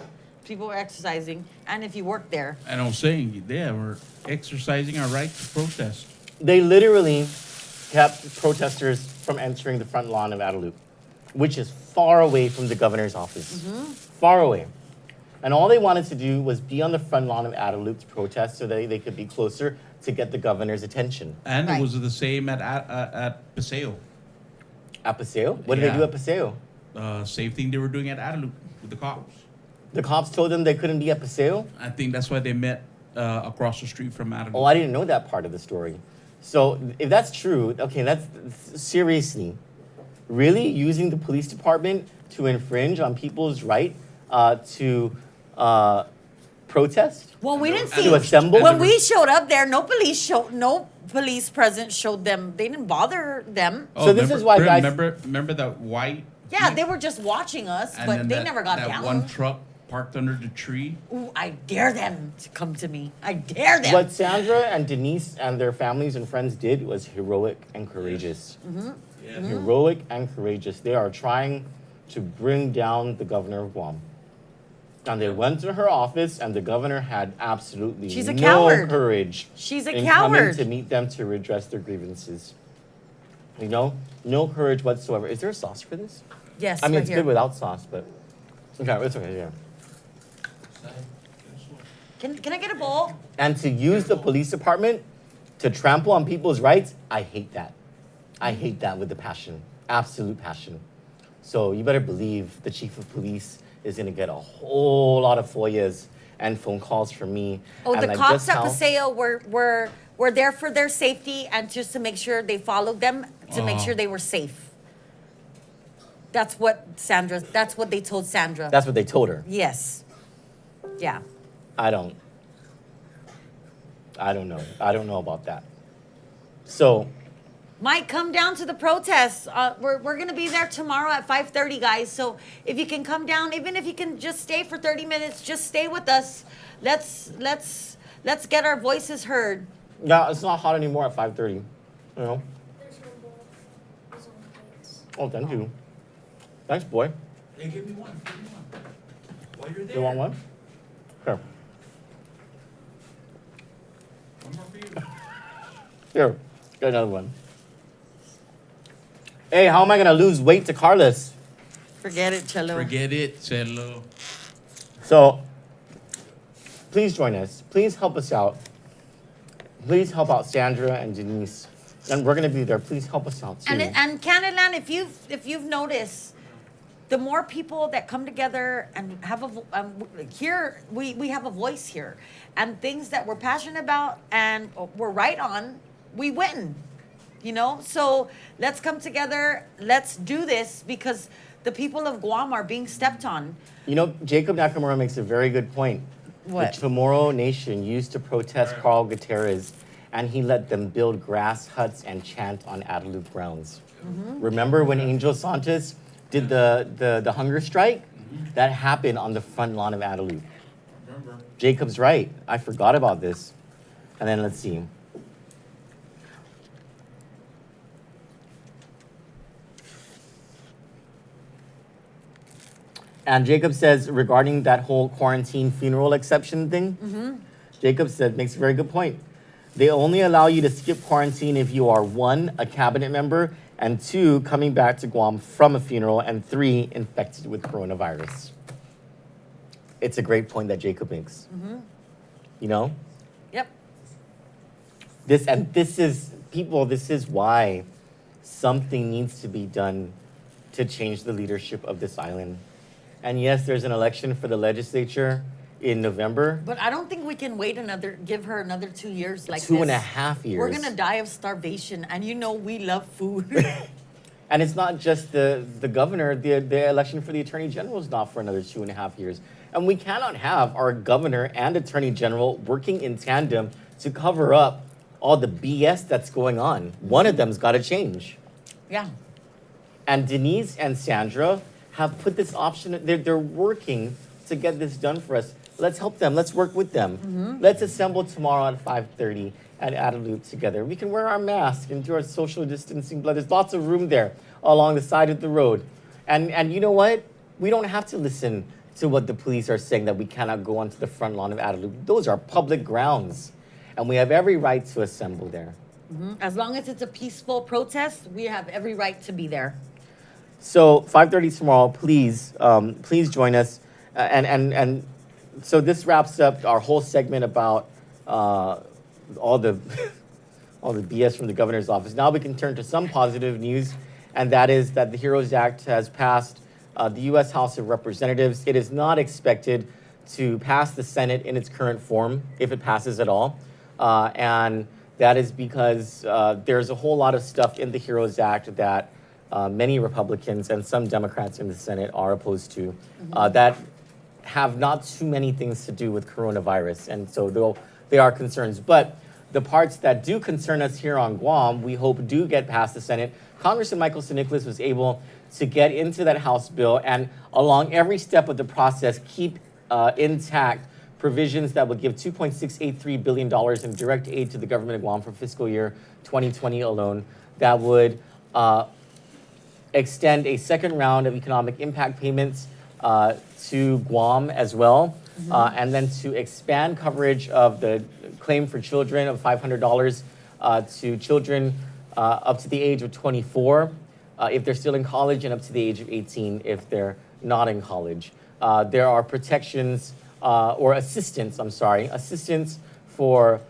Speaker 7: People were exercising, and if you work there.
Speaker 12: And I was saying, yeah, we're exercising our right to protest.
Speaker 11: They literally kept protesters from entering the front lawn of Adelup, which is far away from the governor's office. Far away. And all they wanted to do was be on the front lawn of Adelup to protest so that they could be closer to get the governor's attention.
Speaker 12: And it was the same at Paseo.
Speaker 11: At Paseo? What did they do at Paseo?
Speaker 12: Same thing they were doing at Adelup with the cops.
Speaker 11: The cops told them they couldn't be at Paseo?
Speaker 12: I think that's why they met across the street from Adelup.
Speaker 11: Oh, I didn't know that part of the story. So if that's true, okay, that's seriously, really using the police department to infringe on people's right to protest?
Speaker 7: Well, we didn't see
Speaker 11: to assemble.
Speaker 7: When we showed up there, no police presence showed them. They didn't bother them.
Speaker 12: Oh, so this is why guys remember that white.
Speaker 7: Yeah, they were just watching us, but they never got down.
Speaker 12: That one truck parked under the tree.
Speaker 7: Ooh, I dare them to come to me. I dare them.
Speaker 11: What Sandra and Denise and their families and friends did was heroic and courageous. Heroic and courageous. They are trying to bring down the governor of Guam. And they went to her office, and the governor had absolutely no courage.
Speaker 7: She's a
Speaker 11: in
Speaker 7: coward.
Speaker 11: Coming to meet them to redress their grievances. No courage whatsoever. Is there a sauce for this?
Speaker 7: Yes,
Speaker 11: I mean,
Speaker 7: right
Speaker 11: it's
Speaker 7: here.
Speaker 11: good without sauce, but it's okay. Yeah.
Speaker 7: Can I get a bowl?
Speaker 11: And to use the police department to trample on people's rights, I hate that. I hate that with a passion, absolute passion. So you better believe the chief of police is going to get a whole lot of FOIAs and phone calls from me.
Speaker 7: Oh,
Speaker 11: and
Speaker 7: the
Speaker 11: like
Speaker 7: cops
Speaker 11: just
Speaker 7: at
Speaker 11: how-
Speaker 7: Paseo were there for their safety and just to make sure they followed them to make sure they were safe. That's what they told Sandra.
Speaker 11: That's what they told her.
Speaker 7: Yes. Yeah.
Speaker 11: I don't know. I don't know about that. So
Speaker 7: Mike, come down to the protest. We're going to be there tomorrow at 5:30, guys. So if you can come down, even if you can just stay for 30 minutes, just stay with us. Let's get our voices heard.
Speaker 11: yeah, it's not hot anymore at 5:30. You know. Oh, thank you. Thanks, boy.
Speaker 12: Hey, give me one. While you're there.
Speaker 11: You want one? Here.
Speaker 12: One more for you.
Speaker 11: Here. Get another one. Hey, how am I gonna lose weight to Carlos?
Speaker 7: Forget it, Chelo.
Speaker 12: Forget it, Cello.
Speaker 11: So, please join us. Please help us out. Please help out Sandra and Denise. And we're gonna be there. Please help us out too.
Speaker 7: And Canadaland, if you've noticed, the more people that come together and have here we have a voice here, and things that we're passionate about and we're right on, we win. You know, so let's come together. Let's do this because the people of Guam are being stepped on.
Speaker 11: You know, Jacob Nakamura makes a very good point.
Speaker 7: What?
Speaker 11: The Chamorro Nation used to protest Carl Gutierrez, and he let them build grass huts and chant on Adelup grounds. Remember when Angel Santos did the hunger strike? That happened on the front lawn of Adelup. Jacob's right. I forgot about this. And then let's see. And Jacob says regarding that whole quarantine funeral exception thing, Jacob said, makes a very good point. They only allow you to skip quarantine if you are 1, a cabinet member, and 2, coming back to Guam from a funeral, and 3, infected with coronavirus. It's a great point that Jacob makes. You know?
Speaker 7: Yep.
Speaker 11: This is why something needs to be done to change the leadership of this island. And yes, there's an election for the legislature in November.
Speaker 7: But I don't think we can give her another 2 years like
Speaker 11: 2.5 years.
Speaker 7: We're gonna die of starvation, and you know we love food.
Speaker 11: And it's not just the governor, the election for the attorney general is not for another 2.5 years. And we cannot have our governor and attorney general working in tandem to cover up all the BS that's going on. One of them's got to change.
Speaker 7: Yeah.
Speaker 11: And Denise and Sandra have put this option, they're working to get this done for us. Let's help them. Let's work with them. Let's assemble tomorrow at 5:30 at Adelup together. We can wear our masks and do our social distancing. There's lots of room there along the side of the road. And you know what? We don't have to listen to what the police are saying that we cannot go onto the front lawn of Adelup. Those are public grounds. And we have every right to assemble there.
Speaker 7: As long as it's a peaceful protest, we have every right to be there.
Speaker 11: So 5:30 tomorrow, please join us. And so this wraps up our whole segment about all the BS from the governor's office. Now we can turn to some positive news, and that is that the HEROES Act has passed the U.S. House of Representatives. It is not expected to pass the Senate in its current form, if it passes at all. And that is because there's a whole lot of stuff in the HEROES Act that many Republicans and some Democrats in the Senate are opposed to that have not too many things to do with coronavirus. And so they are concerns. But the parts that do concern us here on Guam, we hope do get past the Senate. Congressman Michael St. Nicholas was able to get into that House bill and along every step of the process keep intact provisions that would give $2.683 billion in direct aid to the government of Guam for fiscal year 2020 alone. That would extend a second round of economic impact payments to Guam as well, and then to expand coverage of the claim for children of $500 to children up to the age of 24 if they're still in college, and up to the age of 18 if they're not in college. There are protections or assistance for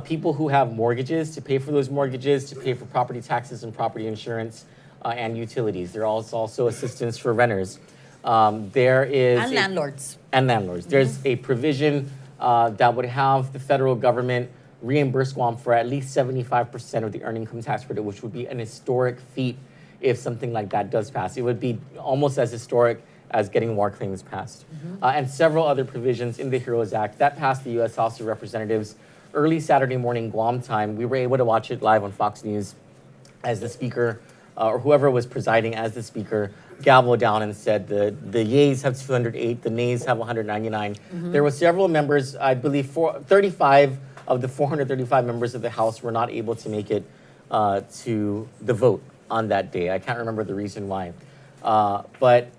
Speaker 11: people who have mortgages, to pay for those mortgages, to pay for property taxes and property insurance and utilities. There are also assistance for renters. There is
Speaker 7: landlords.
Speaker 11: And landlords. There's a provision that would have the federal government reimburse Guam for at least 75% of the earned income tax credit, which would be an historic feat if something like that does pass. It would be almost as historic as getting war claims passed. And several other provisions in the HEROES Act that passed the U.S. House of Representatives early Saturday morning Guam time. We were able to watch it live on Fox News as the speaker, or whoever was presiding as the speaker, gaveled down and said the yeas have 208, the nays have 199. There were several members, I believe 35 of the 435 members of the House were not able to make it to the vote on that day. I can't remember the reason why. But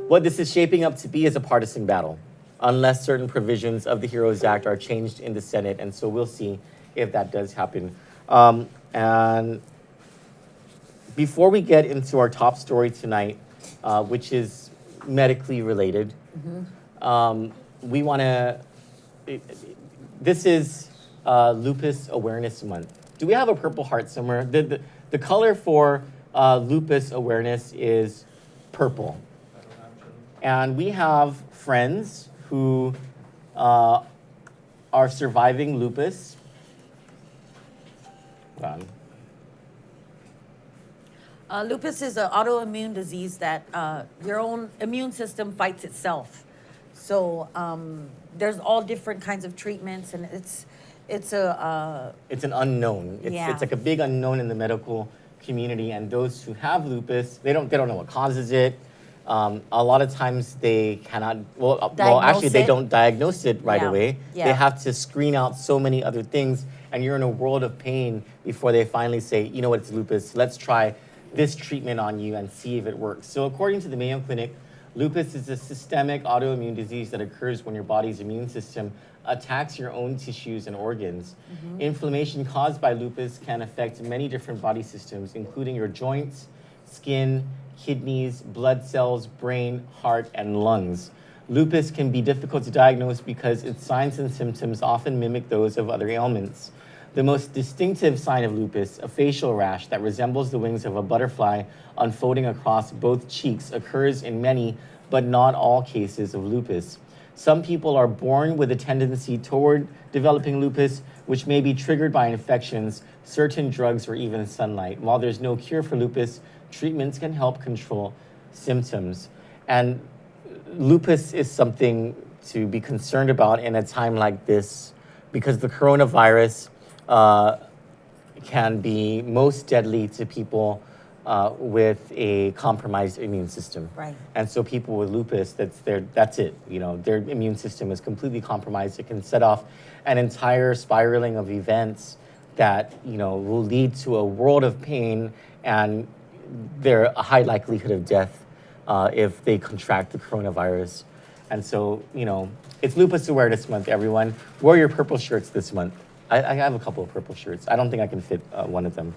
Speaker 11: what this is shaping up to be is a partisan battle, unless certain provisions of the HEROES Act are changed in the Senate. And so we'll see if that does happen. And before we get into our top story tonight, which is medically related, we want to. This is Lupus Awareness Month. Do we have a Purple Heart somewhere? The color for lupus awareness is purple. And we have friends who are surviving lupus. Hold on.
Speaker 7: Lupus is an autoimmune disease that your own immune system fights itself. So there's all different kinds of treatments, and it's
Speaker 11: an unknown. It's like a big unknown in the medical community, and those who have lupus, they don't know what causes it. A lot of times they cannot. They don't diagnose it right away.
Speaker 7: Yeah.
Speaker 11: They have to screen out so many other things, and you're in a world of pain before they finally say, you know what, it's lupus. Let's try this treatment on you and see if it works. So according to the Mayo Clinic, lupus is a systemic autoimmune disease that occurs when your body's immune system attacks your own tissues and organs. Inflammation caused by lupus can affect many different body systems, including your joints, skin, kidneys, blood cells, brain, heart, and lungs. Lupus can be difficult to diagnose because its signs and symptoms often mimic those of other ailments. The most distinctive sign of lupus, a facial rash that resembles the wings of a butterfly unfolding across both cheeks, occurs in many, but not all cases of lupus. Some people are born with a tendency toward developing lupus, which may be triggered by infections, certain drugs, or even sunlight. While there's no cure for lupus, treatments can help control symptoms. And lupus is something to be concerned about in a time like this, because the coronavirus can be most deadly to people with a compromised immune system.
Speaker 7: Right.
Speaker 11: And so people with lupus, that's it. You know, their immune system is completely compromised. It can set off an entire spiraling of events that, you know, will lead to a world of pain and a high likelihood of death if they contract the coronavirus. And so, you know, it's Lupus Awareness Month, everyone. Wear your purple shirts this month. I have a couple of purple shirts. I don't think I can fit one of them.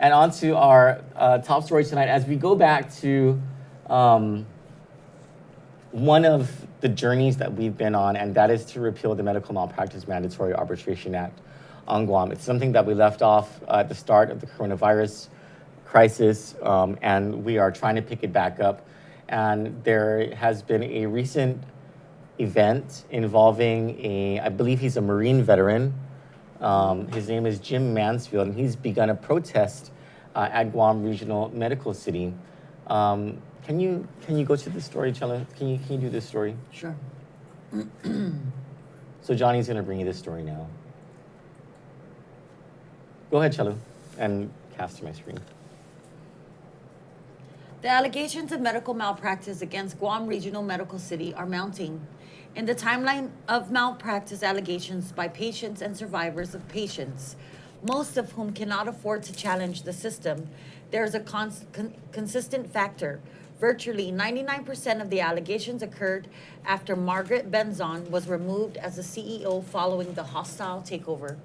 Speaker 11: And on to our top story tonight, as we go back to one of the journeys that we've been on, and that is to repeal the Medical Malpractice Mandatory Arbitration Act on Guam. It's something that we left off at the start of the coronavirus crisis, and we are trying to pick it back up. And there has been a recent event involving I believe he's a Marine veteran. His name is Jim Mansfield, and he's begun a protest at Guam Regional Medical City. Can you go to the story, Chella? Can you do this story?
Speaker 7: Sure.
Speaker 11: So Johnny's gonna bring you this story now. Go ahead, Chella, and cast to my screen.
Speaker 7: The allegations of medical malpractice against Guam Regional Medical City are mounting. In the timeline of malpractice allegations by patients and survivors of patients, most of whom cannot afford to challenge the system, there is a consistent factor. Virtually 99% of the allegations occurred after Margaret Benzon was removed as the CEO following the hostile takeover.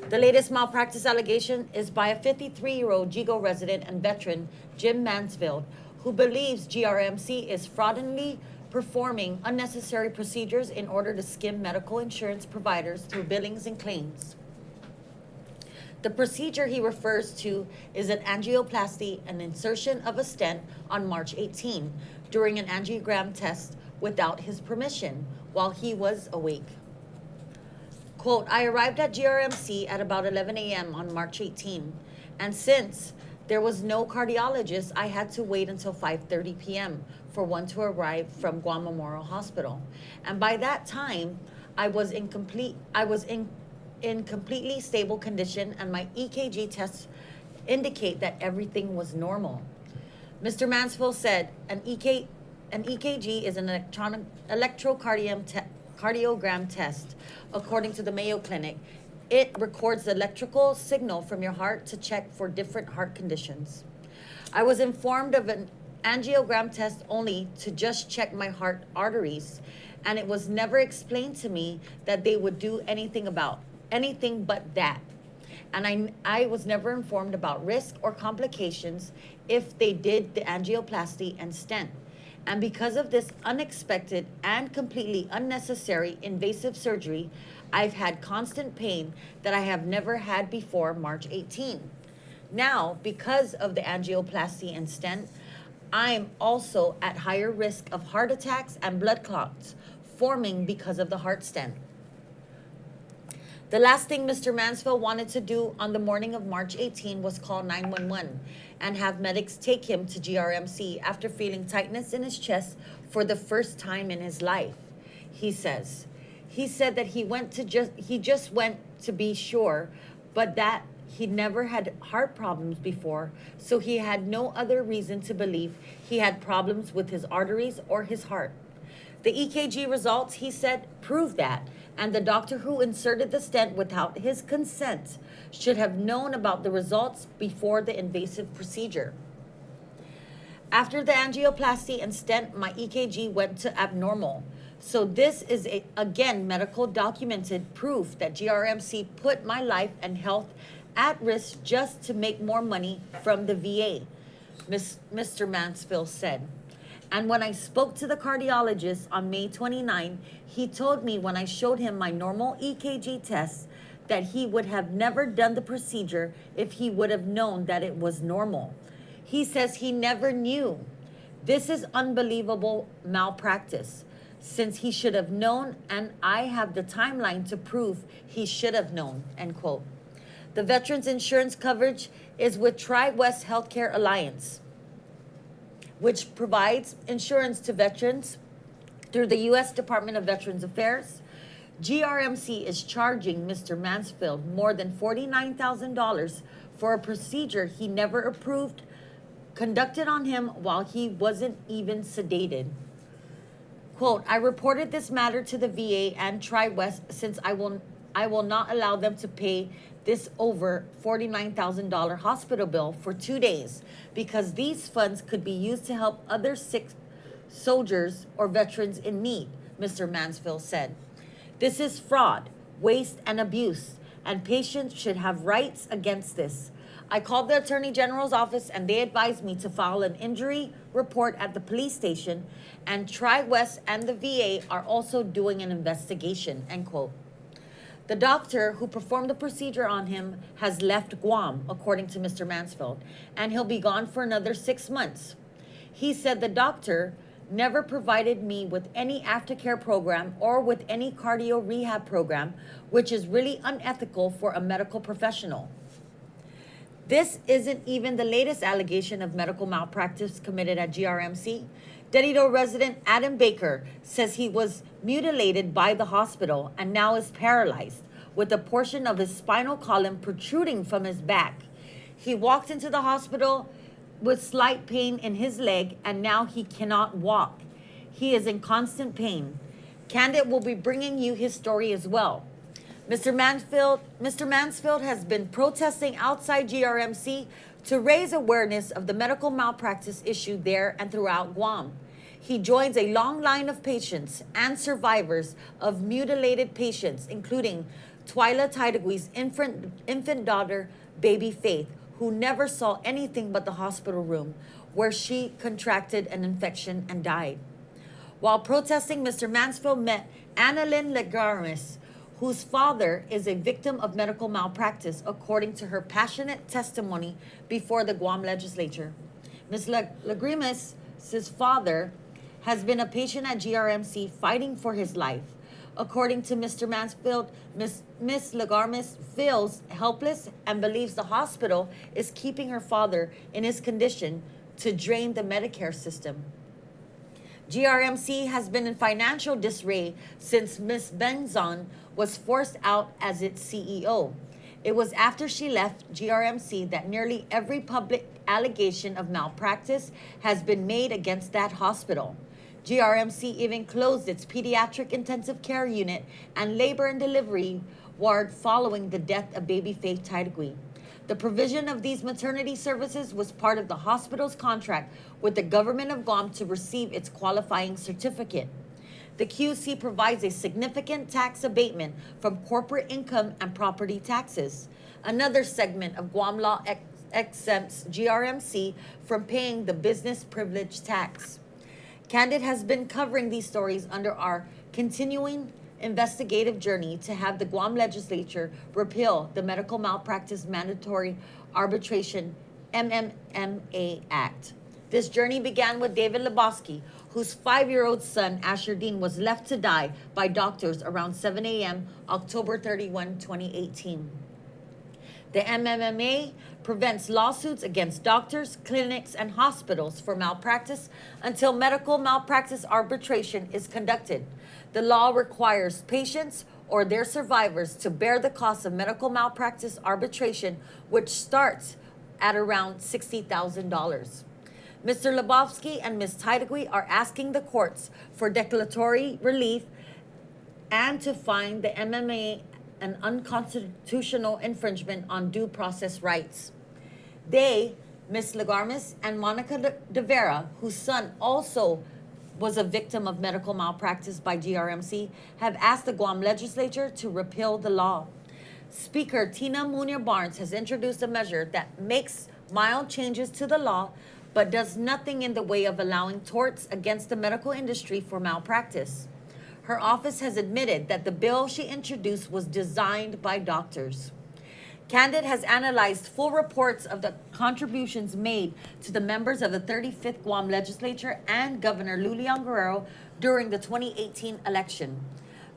Speaker 7: The latest malpractice allegation is by a 53-year-old Jigo resident and veteran, Jim Mansfield, who believes GRMC is fraudulently performing unnecessary procedures in order to skim medical insurance providers through billings and claims. The procedure he refers to is an angioplasty, an insertion of a stent on March 18 during an angiogram test without his permission while he was awake. Quote, I arrived at GRMC at about 11 a.m. on March 18, and since there was no cardiologist, I had to wait until 5:30 p.m. for one to arrive from Guam Memorial Hospital. And by that time, I was in completely stable condition, and my EKG tests indicate that everything was normal. Mr. Mansfield said an EKG is an electrocardiogram test. According to the Mayo Clinic, it records the electrical signal from your heart to check for different heart conditions. I was informed of an angiogram test only to just check my heart arteries, and it was never explained to me that they would do anything but that. and I was never informed about risk or complications if they did the angioplasty and stent. And because of this unexpected and completely unnecessary invasive surgery, I've had constant pain that I have never had before March 18. Now, because of the angioplasty and stent, I'm also at higher risk of heart attacks and blood clots forming because of the heart stent. The last thing Mr. Mansfield wanted to do on the morning of March 18 was call 911 and have medics take him to GRMC after feeling tightness in his chest for the first time in his life. He said that he just went to be sure, but that he never had heart problems before, so he had no other reason to believe he had problems with his arteries or his heart. The EKG results, he said, prove that, and the doctor who inserted the stent without his consent should have known about the results before the invasive procedure. After the angioplasty and stent, my EKG went to abnormal. So this is, again, medical documented proof that GRMC put my life and health at risk just to make more money from the VA, Mr. Mansfield said. And when I spoke to the cardiologist on May 29, he told me when I showed him my normal EKG tests that he would have never done the procedure if he would have known that it was normal. He says he never knew. This is unbelievable malpractice, since he should have known, and I have the timeline to prove he should have known, end quote. The veterans insurance coverage is with Tri-West Healthcare Alliance, which provides insurance to veterans through the U.S. Department of Veterans Affairs. GRMC is charging Mr. Mansfield more than $49,000 for a procedure he never approved, conducted on him while he wasn't even sedated. Quote, I reported this matter to the VA and Tri-West since I will not allow them to pay this over $49,000 hospital bill for 2 days because these funds could be used to help other sick soldiers or veterans in need, Mr. Mansfield said. This is fraud, waste, and abuse, and patients should have rights against this. I called the Attorney General's office and they advised me to file an injury report at the police station, and Tri-West and the VA are also doing an investigation, end quote. The doctor who performed the procedure on him has left Guam, according to Mr. Mansfield, and he'll be gone for another 6 months. He said the doctor never provided me with any aftercare program or with any cardio rehab program, which is really unethical for a medical professional. This isn't even the latest allegation of medical malpractice committed at GRMC. Editorial resident Adam Baker says he was mutilated by the hospital and now is paralyzed with a portion of his spinal column protruding from his back. He walked into the hospital with slight pain in his leg and now he cannot walk. He is in constant pain. Kandit will be bringing you his story as well. Mr. Mansfield has been protesting outside GRMC to raise awareness of the medical malpractice issue there and throughout Guam. He joins a long line of patients and survivors of mutilated patients, including Twyla Tidegwe's infant daughter, baby Faith, who never saw anything but the hospital room, where she contracted an infection and died. While protesting, Mr. Mansfield met Annalyn Legarmes, whose father is a victim of medical malpractice, according to her passionate testimony before the Guam legislature. Ms. Legarmes' father has been a patient at GRMC fighting for his life. According to Mr. Mansfield, Ms. Legarmes feels helpless and believes the hospital is keeping her father in his condition to drain the Medicare system. GRMC has been in financial disarray since Ms. Benzon was forced out as its CEO. It was after she left GRMC that nearly every public allegation of malpractice has been made against that hospital. GRMC even closed its pediatric intensive care unit and labor and delivery ward following the death of baby Faith Tidegwe. The provision of these maternity services was part of the hospital's contract with the government of Guam to receive its qualifying certificate. The QC provides a significant tax abatement from corporate income and property taxes. Another segment of Guam law exempts GRMC from paying the business privilege tax. Kandit has been covering these stories under our continuing investigative journey to have the Guam legislature repeal the Medical Malpractice Mandatory Arbitration MMMA Act. This journey began with David Lebowski, whose 5-year-old son, Asher Dean, was left to die by doctors around 7 a.m. October 31, 2018. The MMMA prevents lawsuits against doctors, clinics, and hospitals for malpractice until medical malpractice arbitration is conducted. The law requires patients or their survivors to bear the cost of medical malpractice arbitration, which starts at around $60,000. Mr. Lebowski and Ms. Tidegui are asking the courts for declaratory relief and to find the MMA an unconstitutional infringement on due process rights. They, Ms. Legarmes and Monica De Vera, whose son also was a victim of medical malpractice by GRMC, have asked the Guam legislature to repeal the law. Speaker Tina Munir Barnes has introduced a measure that makes mild changes to the law but does nothing in the way of allowing torts against the medical industry for malpractice. Her office has admitted that the bill she introduced was designed by doctors. Kandit has analyzed full reports of the contributions made to the members of the 35th Guam legislature and Governor Lulian Guerrero during the 2018 election.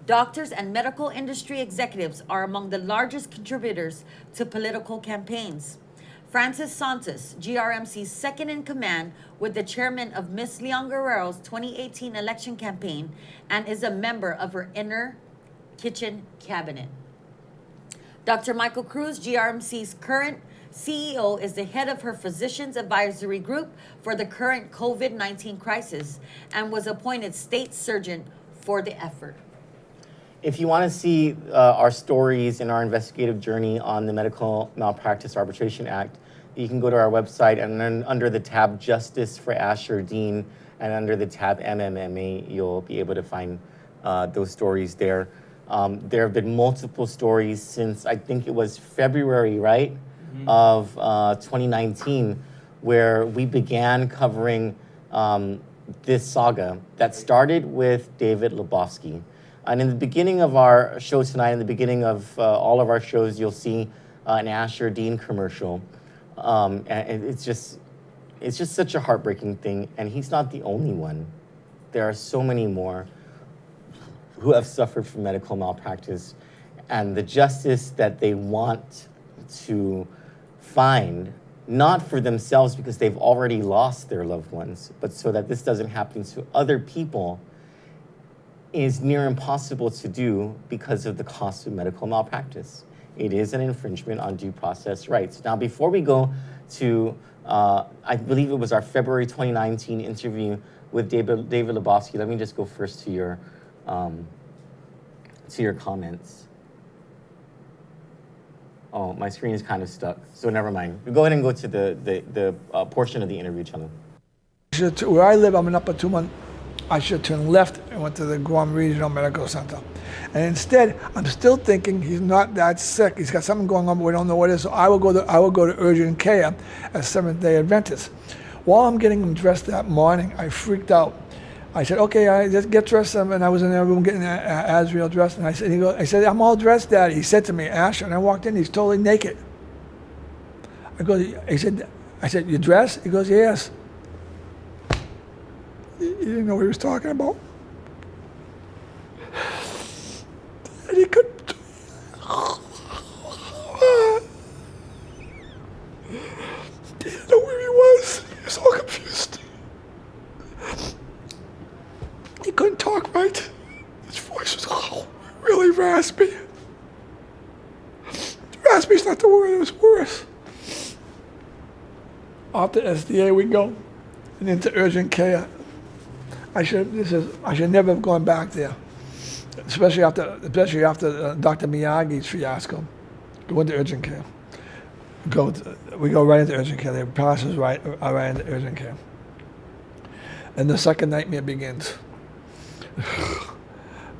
Speaker 7: Doctors and medical industry executives are among the largest contributors to political campaigns. Francis Santos, GRMC's second in command, with the chairman of Ms. Leon Guerrero's 2018 election campaign and is a member of her inner kitchen cabinet. Dr. Michael Cruz, GRMC's current CEO, is the head of her Physicians Advisory Group for the current COVID-19 crisis and was appointed state surgeon for the effort.
Speaker 11: If you want to see our stories and our investigative journey on the Medical Malpractice Arbitration Act, you can go to our website, and then under the tab Justice for Asher Dean and under the tab MMMA, you'll be able to find those stories there. There have been multiple stories since, I think it was February, right, of 2019, where we began covering this saga that started with David Lebowski. And in the beginning of our show tonight, in the beginning of all of our shows, you'll see an Asher Dean commercial. And it's just such a heartbreaking thing. And he's not the only one. There are so many more who have suffered from medical malpractice. And the justice that they want to find, not for themselves because they've already lost their loved ones, but so that this doesn't happen to other people, is near impossible to do because of the cost of medical malpractice. It is an infringement on due process rights. Now, before we go to, I believe it was our February 2019 interview with David Lebowski, let me just go first to your comments. Oh, my screen is kind of stuck, so never mind. Go ahead and go to the portion of the interview channel.
Speaker 18: Where I live, I'm in Upper Tumon. I should turn left and went to the Guam Regional Medical Center. And instead, I'm still thinking he's not that sick. He's got something going on, but we don't know what it is. So I will go to urgent care as Seventh-day Adventist. While I'm getting him dressed that morning, I freaked out. I said, okay, I just get dressed. And I was in their room getting Azrael dressed. And I said, I'm all dressed, Daddy. He said to me, Asher, and I walked in, he's totally naked. I said, you dressed? He goes, yes. He didn't know what he was talking about. And he couldn't. He didn't know where he was. He was all confused. He couldn't talk right. His voice was really raspy. Raspy's not the word, it was worse. Off to SDA we go, and into urgent care. I should never have gone back there, especially after Dr. Miyagi's fiasco. Go into urgent care. We go right into urgent care. The process right into urgent care, and the second nightmare begins.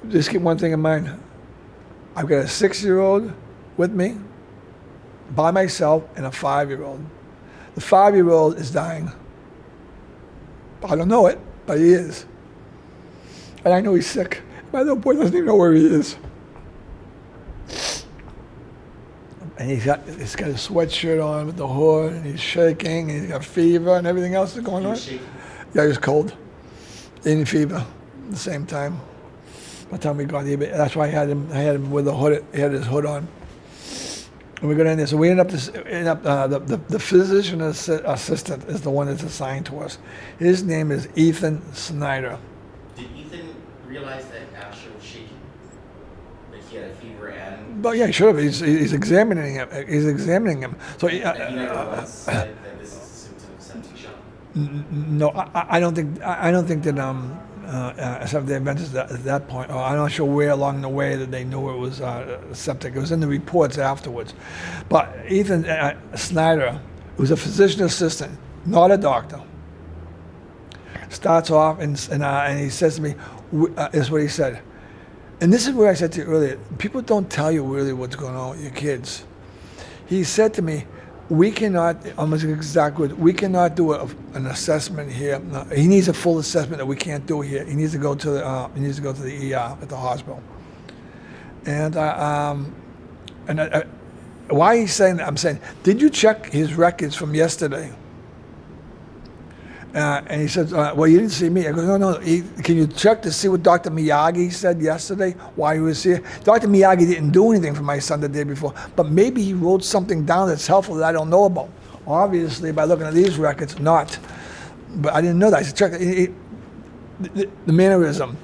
Speaker 18: Just keep one thing in mind. I've got a 6-year-old with me, by myself and a 5-year-old. The 5-year-old is dying. I don't know it, but he is. And I know he's sick. My little boy doesn't even know where he is. And he's got his sweatshirt on with the hood, and he's shaking, and he's got fever, and everything else is going on. Yeah, he was cold. And fever at the same time. By the time we got here, that's why I had him with the hood. He had his hood on. And we got in there. So we ended up the physician assistant is the one that's assigned to us. His name is Ethan Snyder.
Speaker 11: Did Ethan realize that Asher was shaking? That he had a fever and...
Speaker 18: But yeah, he should have. He's examining him. He's examining him. So he
Speaker 11: never once said that this is a symptom of septic shock?
Speaker 18: No, I don't think that some of the Adventists at that point, I'm not sure where along the way that they knew it was septic. It was in the reports afterwards. But Ethan Snyder, who's a physician assistant, not a doctor, starts off and he says to me, this is what he said. And this is where I said to you earlier, people don't tell you really what's going on with your kids. He said to me, we cannot, almost exact words, we cannot do an assessment here. No, he needs a full assessment that we can't do here. He needs to go to the ER at the hospital. And why he's saying that? I'm saying, did you check his records from yesterday? And he said, well, you didn't see me. I go, no. Can you check to see what Dr. Miyagi said yesterday while he was here? Dr. Miyagi didn't do anything for my son the day before, but maybe he wrote something down that's helpful that I don't know about. Obviously, by looking at these records, not. But I didn't know that. I said, check the mannerism.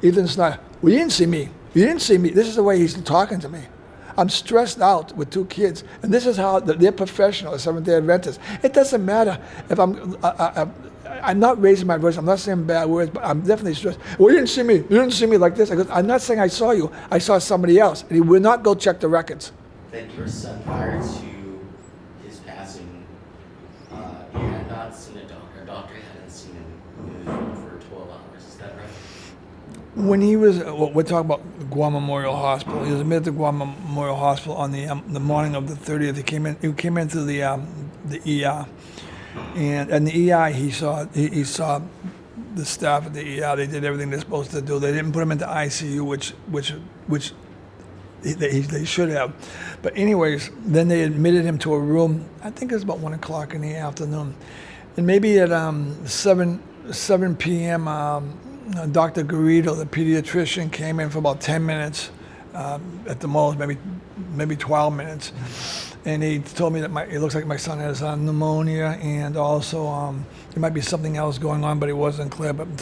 Speaker 18: Ethan Snyder, well, you didn't see me. You didn't see me. This is the way he's talking to me. I'm stressed out with 2 kids, and this is how they're professional, Seventh-day Adventists. It doesn't matter if I'm not raising my voice, I'm not saying bad words, but I'm definitely stressed. Well, you didn't see me. You didn't see me like this. I go, I'm not saying I saw you. I saw somebody else, and he will not go check the records.
Speaker 11: That your son, prior to his passing, you had not seen a doctor. A doctor hadn't seen him for 12 hours. Is that right?
Speaker 18: When he was, we're talking about Guam Memorial Hospital. He was admitted to Guam Memorial Hospital on the morning of the 30th. He came in through the ER, and in the ER he saw the staff at the ER. They did everything they're supposed to do. They didn't put him into ICU, which they should have. But anyways, then they admitted him to a room. I think it was about 1 o'clock in the afternoon, and maybe at 7 p.m. Dr. Garrido, the pediatrician, came in for about 10 minutes at the most, maybe 12 minutes. And he told me that it looks like my son has pneumonia, and also there might be something else going on, but it wasn't clear. But I'm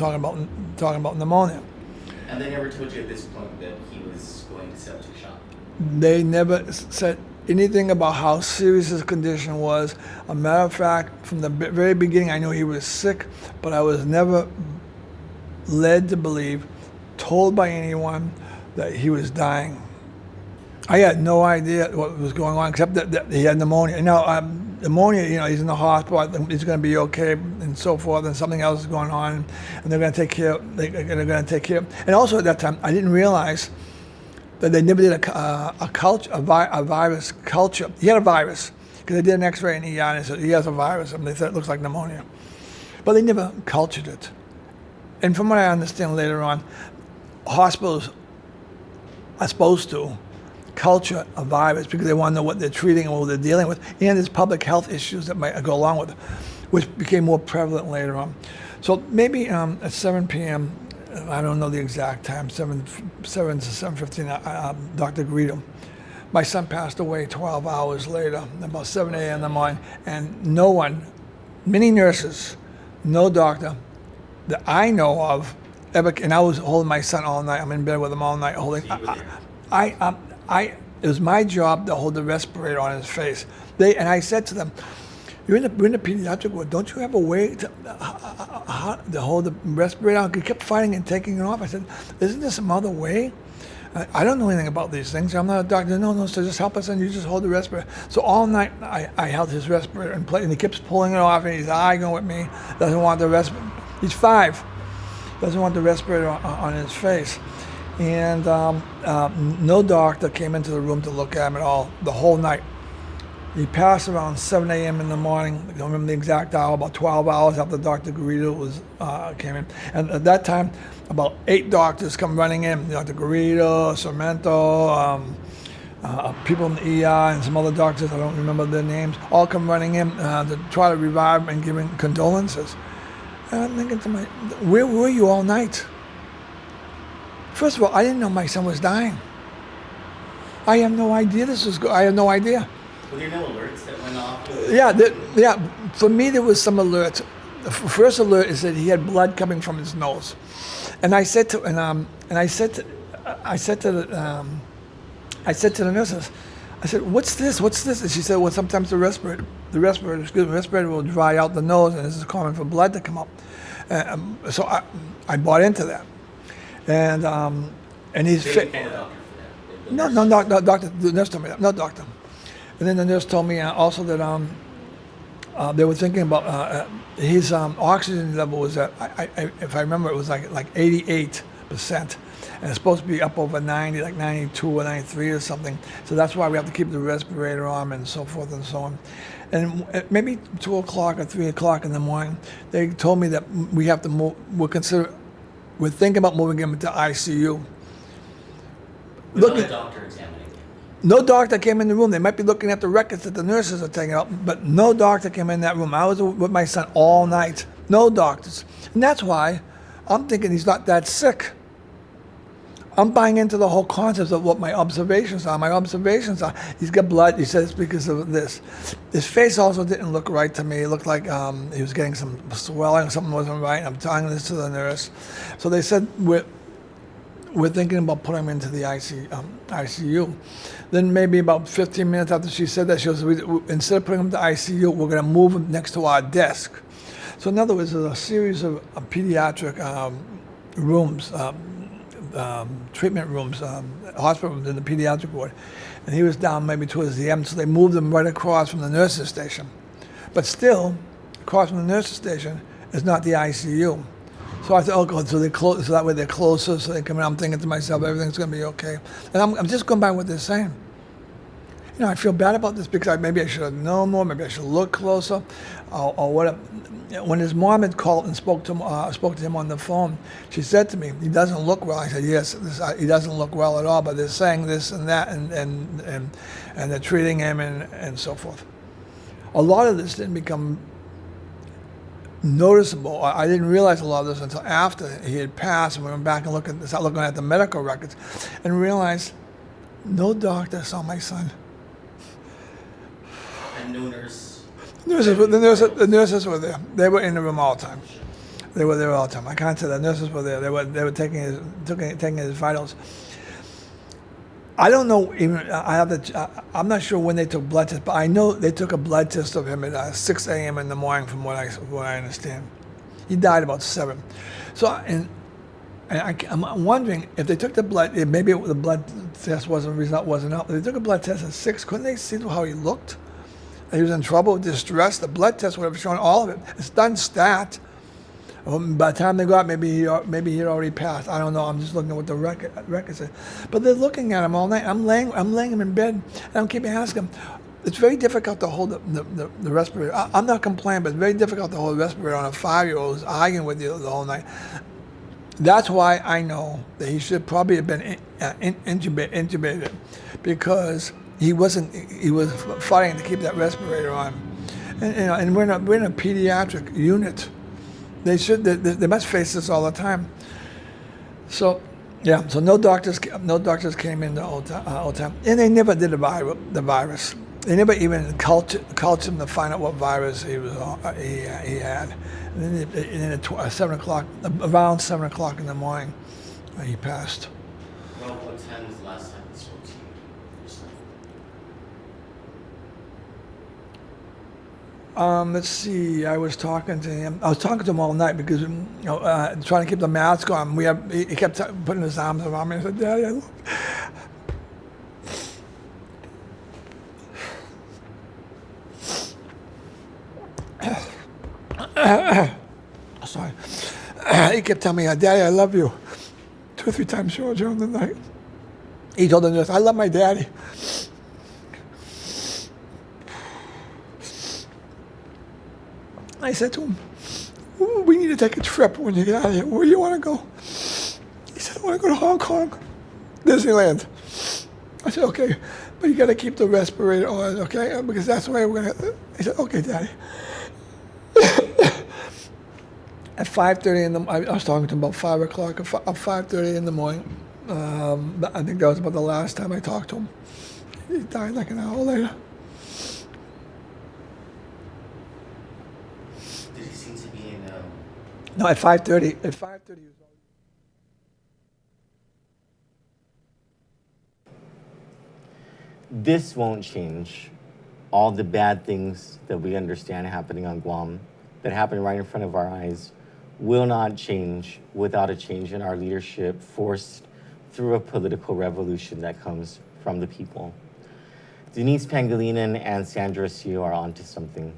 Speaker 18: talking about pneumonia.
Speaker 11: And they never told you at this point that he was going to septic shock?
Speaker 18: They never said anything about how serious his condition was. A matter of fact, from the very beginning, I knew he was sick, but I was never led to believe, told by anyone, that he was dying. I had no idea what was going on, except that he had pneumonia. Now, pneumonia, he's in the hospital, he's going to be okay, and so forth, and something else is going on, and they're going to take care of. And also at that time, I didn't realize that they never did a virus culture. He had a virus, because they did an x-ray in the ER, and they said, he has a virus, and they said it looks like pneumonia. But they never cultured it. And from what I understand later on, hospitals are supposed to culture a virus because they want to know what they're treating and what they're dealing with, and there's public health issues that might go along with it, which became more prevalent later on. So maybe at 7 p.m., I don't know the exact time, 7 to 7:15, Dr. Garrido, my son passed away 12 hours later, about 7 a.m. in the morning, and no one, many nurses, no doctor that I know of ever, and I was holding my son all night. I'm in bed with him all night holding. It was my job to hold the respirator on his face. And I said to them, we're in the pediatric ward. Don't you have a way to hold the respirator on? He kept fighting and taking it off. I said, isn't there some other way? I don't know anything about these things. I'm not a doctor. No, so just help us and you just hold the respirator. So all night I held his respirator in place, and he keeps pulling it off, and he's arguing with me. Doesn't want the respirator. He's 5. Doesn't want the respirator on his face. And no doctor came into the room to look at him at all the whole night. He passed around 7 a.m. in the morning. I don't remember the exact hour, about 12 hours after Dr. Garrido came in. And at that time, about 8 doctors come running in. Dr. Garrido, Sormento, people in the ER, and some other doctors, I don't remember their names, all come running in to try to revive him and give him condolences. And I'm thinking to myself, where were you all night? First of all, I didn't know my son was dying. I have no idea this was I have no idea.
Speaker 11: Were there no alerts that went off?
Speaker 18: Yeah. For me, there was some alerts. The first alert is that he had blood coming from his nose, and I said to the nurses, I said, "What's this? What's this?" And she said, "Well, sometimes the respirator will dry out the nose, and this is common for blood to come up." So I bought into that, and he's fit. No, doctor. The nurse told me that. No, doctor. And then the nurse told me also that they were thinking about his oxygen level was at, if I remember, it was like 88%, and it's supposed to be up over 90, like 92 or 93 or something. So that's why we have to keep the respirator on and so forth and so on. And at maybe 2 o'clock or 3 o'clock in the morning, they told me that we have to move. We're thinking about moving him into ICU.
Speaker 11: With no doctor examining.
Speaker 18: No doctor came in the room. They might be looking at the records that the nurses are taking out, but no doctor came in that room. I was with my son all night. No doctors. And that's why I'm thinking he's not that sick. I'm buying into the whole concept of what my observations are. My observations are he's got blood. He says because of this. His face also didn't look right to me. It looked like he was getting some swelling. Something wasn't right. I'm telling this to the nurse. So they said we're thinking about putting him into the ICU. Then maybe about 15 minutes after she said that, she goes, instead of putting him to ICU, we're going to move him next to our desk. So in other words, there's a series of pediatric rooms, treatment rooms, hospital rooms in the pediatric ward. And he was down maybe towards the end, so they moved him right across from the nurses station. But still, across from the nurses station is not the ICU. So I thought, oh, so that way they're closer, so they come in. I'm thinking to myself, everything's going to be okay. And I'm just going by what they're saying. You know, I feel bad about this because maybe I should have known more, maybe I should look closer, or what. When his mom had called and spoke to him on the phone, she said to me, "He doesn't look well." I said, "Yes, he doesn't look well at all, but they're saying this and that, and they're treating him and so forth." A lot of this didn't become noticeable. I didn't realize a lot of this until after he had passed, and we went back and started looking at the medical records, and realized no doctor saw my son.
Speaker 11: And no nurse.
Speaker 18: The nurses were there. They were in the room all the time. They were there all the time. I can't say the nurses were there. They were taking his vitals. I don't know even. I'm not sure when they took blood tests, but I know they took a blood test of him at 6 a.m. in the morning, from what I understand. He died about 7. So I'm wondering if they took the blood. Maybe the blood test result wasn't up. If they took a blood test at 6, couldn't they see how he looked? He was in trouble, distress. The blood test would have shown all of it. It's done stat. By the time they got, maybe he had already passed. I don't know. I'm just looking at what the record says. But they're looking at him all night. I'm laying him in bed, and I'm keeping asking him. It's very difficult to hold the respirator. I'm not complaining, but it's very difficult to hold the respirator on a 5-year-old who's arguing with you the whole night. That's why I know that he should probably have been intubated, because he was fighting to keep that respirator on. And we're in a pediatric unit. They must face this all the time. So, yeah. So no doctors came in the whole time, and they never did the virus. They never even cultured him to find out what virus he had. And then at 7 o'clock, around 7 o'clock in the morning, he passed.
Speaker 11: Well, what time was the last time he spoke to you?
Speaker 18: Let's see. I was talking to him. I was talking to him all night because trying to keep the mask on. He kept putting his arms around me. I said, "Daddy, I love." Sorry. He kept telling me, "Daddy, I love you," 2 or 3 times during the night. He told the nurse, "I love my daddy." I said to him, "Ooh, we need to take a trip when you get out of here. Where do you want to go?" He said, "I want to go to Hong Kong, Disneyland." I said, "Okay, but you got to keep the respirator on, okay? Because that's the way we're going to." He said, "Okay, Daddy." At 5:30 in the I was talking to him about 5 o'clock, at 5:30 in the morning. I think that was about the last time I talked to him. He died like an hour later.
Speaker 14: Did he seem to be in?
Speaker 18: No, at 5:30. At 5:30.
Speaker 11: This won't change all the bad things that we understand happening on Guam, that happen right in front of our eyes, will not change without a change in our leadership forced through a political revolution that comes from the people. Denise Pangilinan and Sandra Seo are onto something,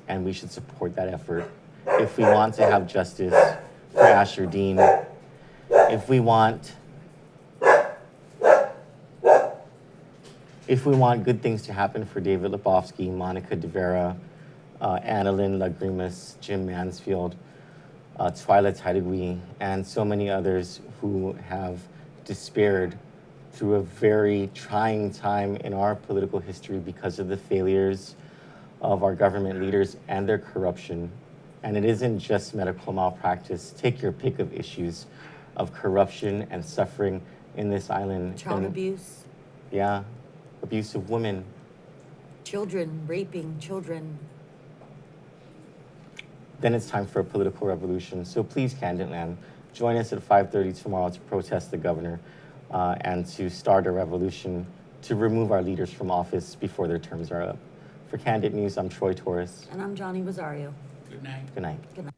Speaker 11: and we should support that effort. If we want to have justice for Asher Dean, if we want good things to happen for David Lepofsky, Monica De Vera, Annalyn Lagrimas, Jim Mansfield, Twyla Taidagui, and so many others who have despaired through a very trying time in our political history because of the failures of our government leaders and their corruption. And it isn't just medical malpractice. Take your pick of issues of corruption and suffering in this island.
Speaker 7: Child abuse.
Speaker 11: Yeah, abuse of women.
Speaker 7: Children, raping children.
Speaker 11: Then it's time for a political revolution. So please, Kanditland, join us at 5:30 tomorrow to protest the governor and to start a revolution to remove our leaders from office before their terms are up. For Kandit News, I'm Troy Torres.
Speaker 7: And I'm Johnny Rosario.
Speaker 12: Good night.
Speaker 11: Good night.
Speaker 7: Good night.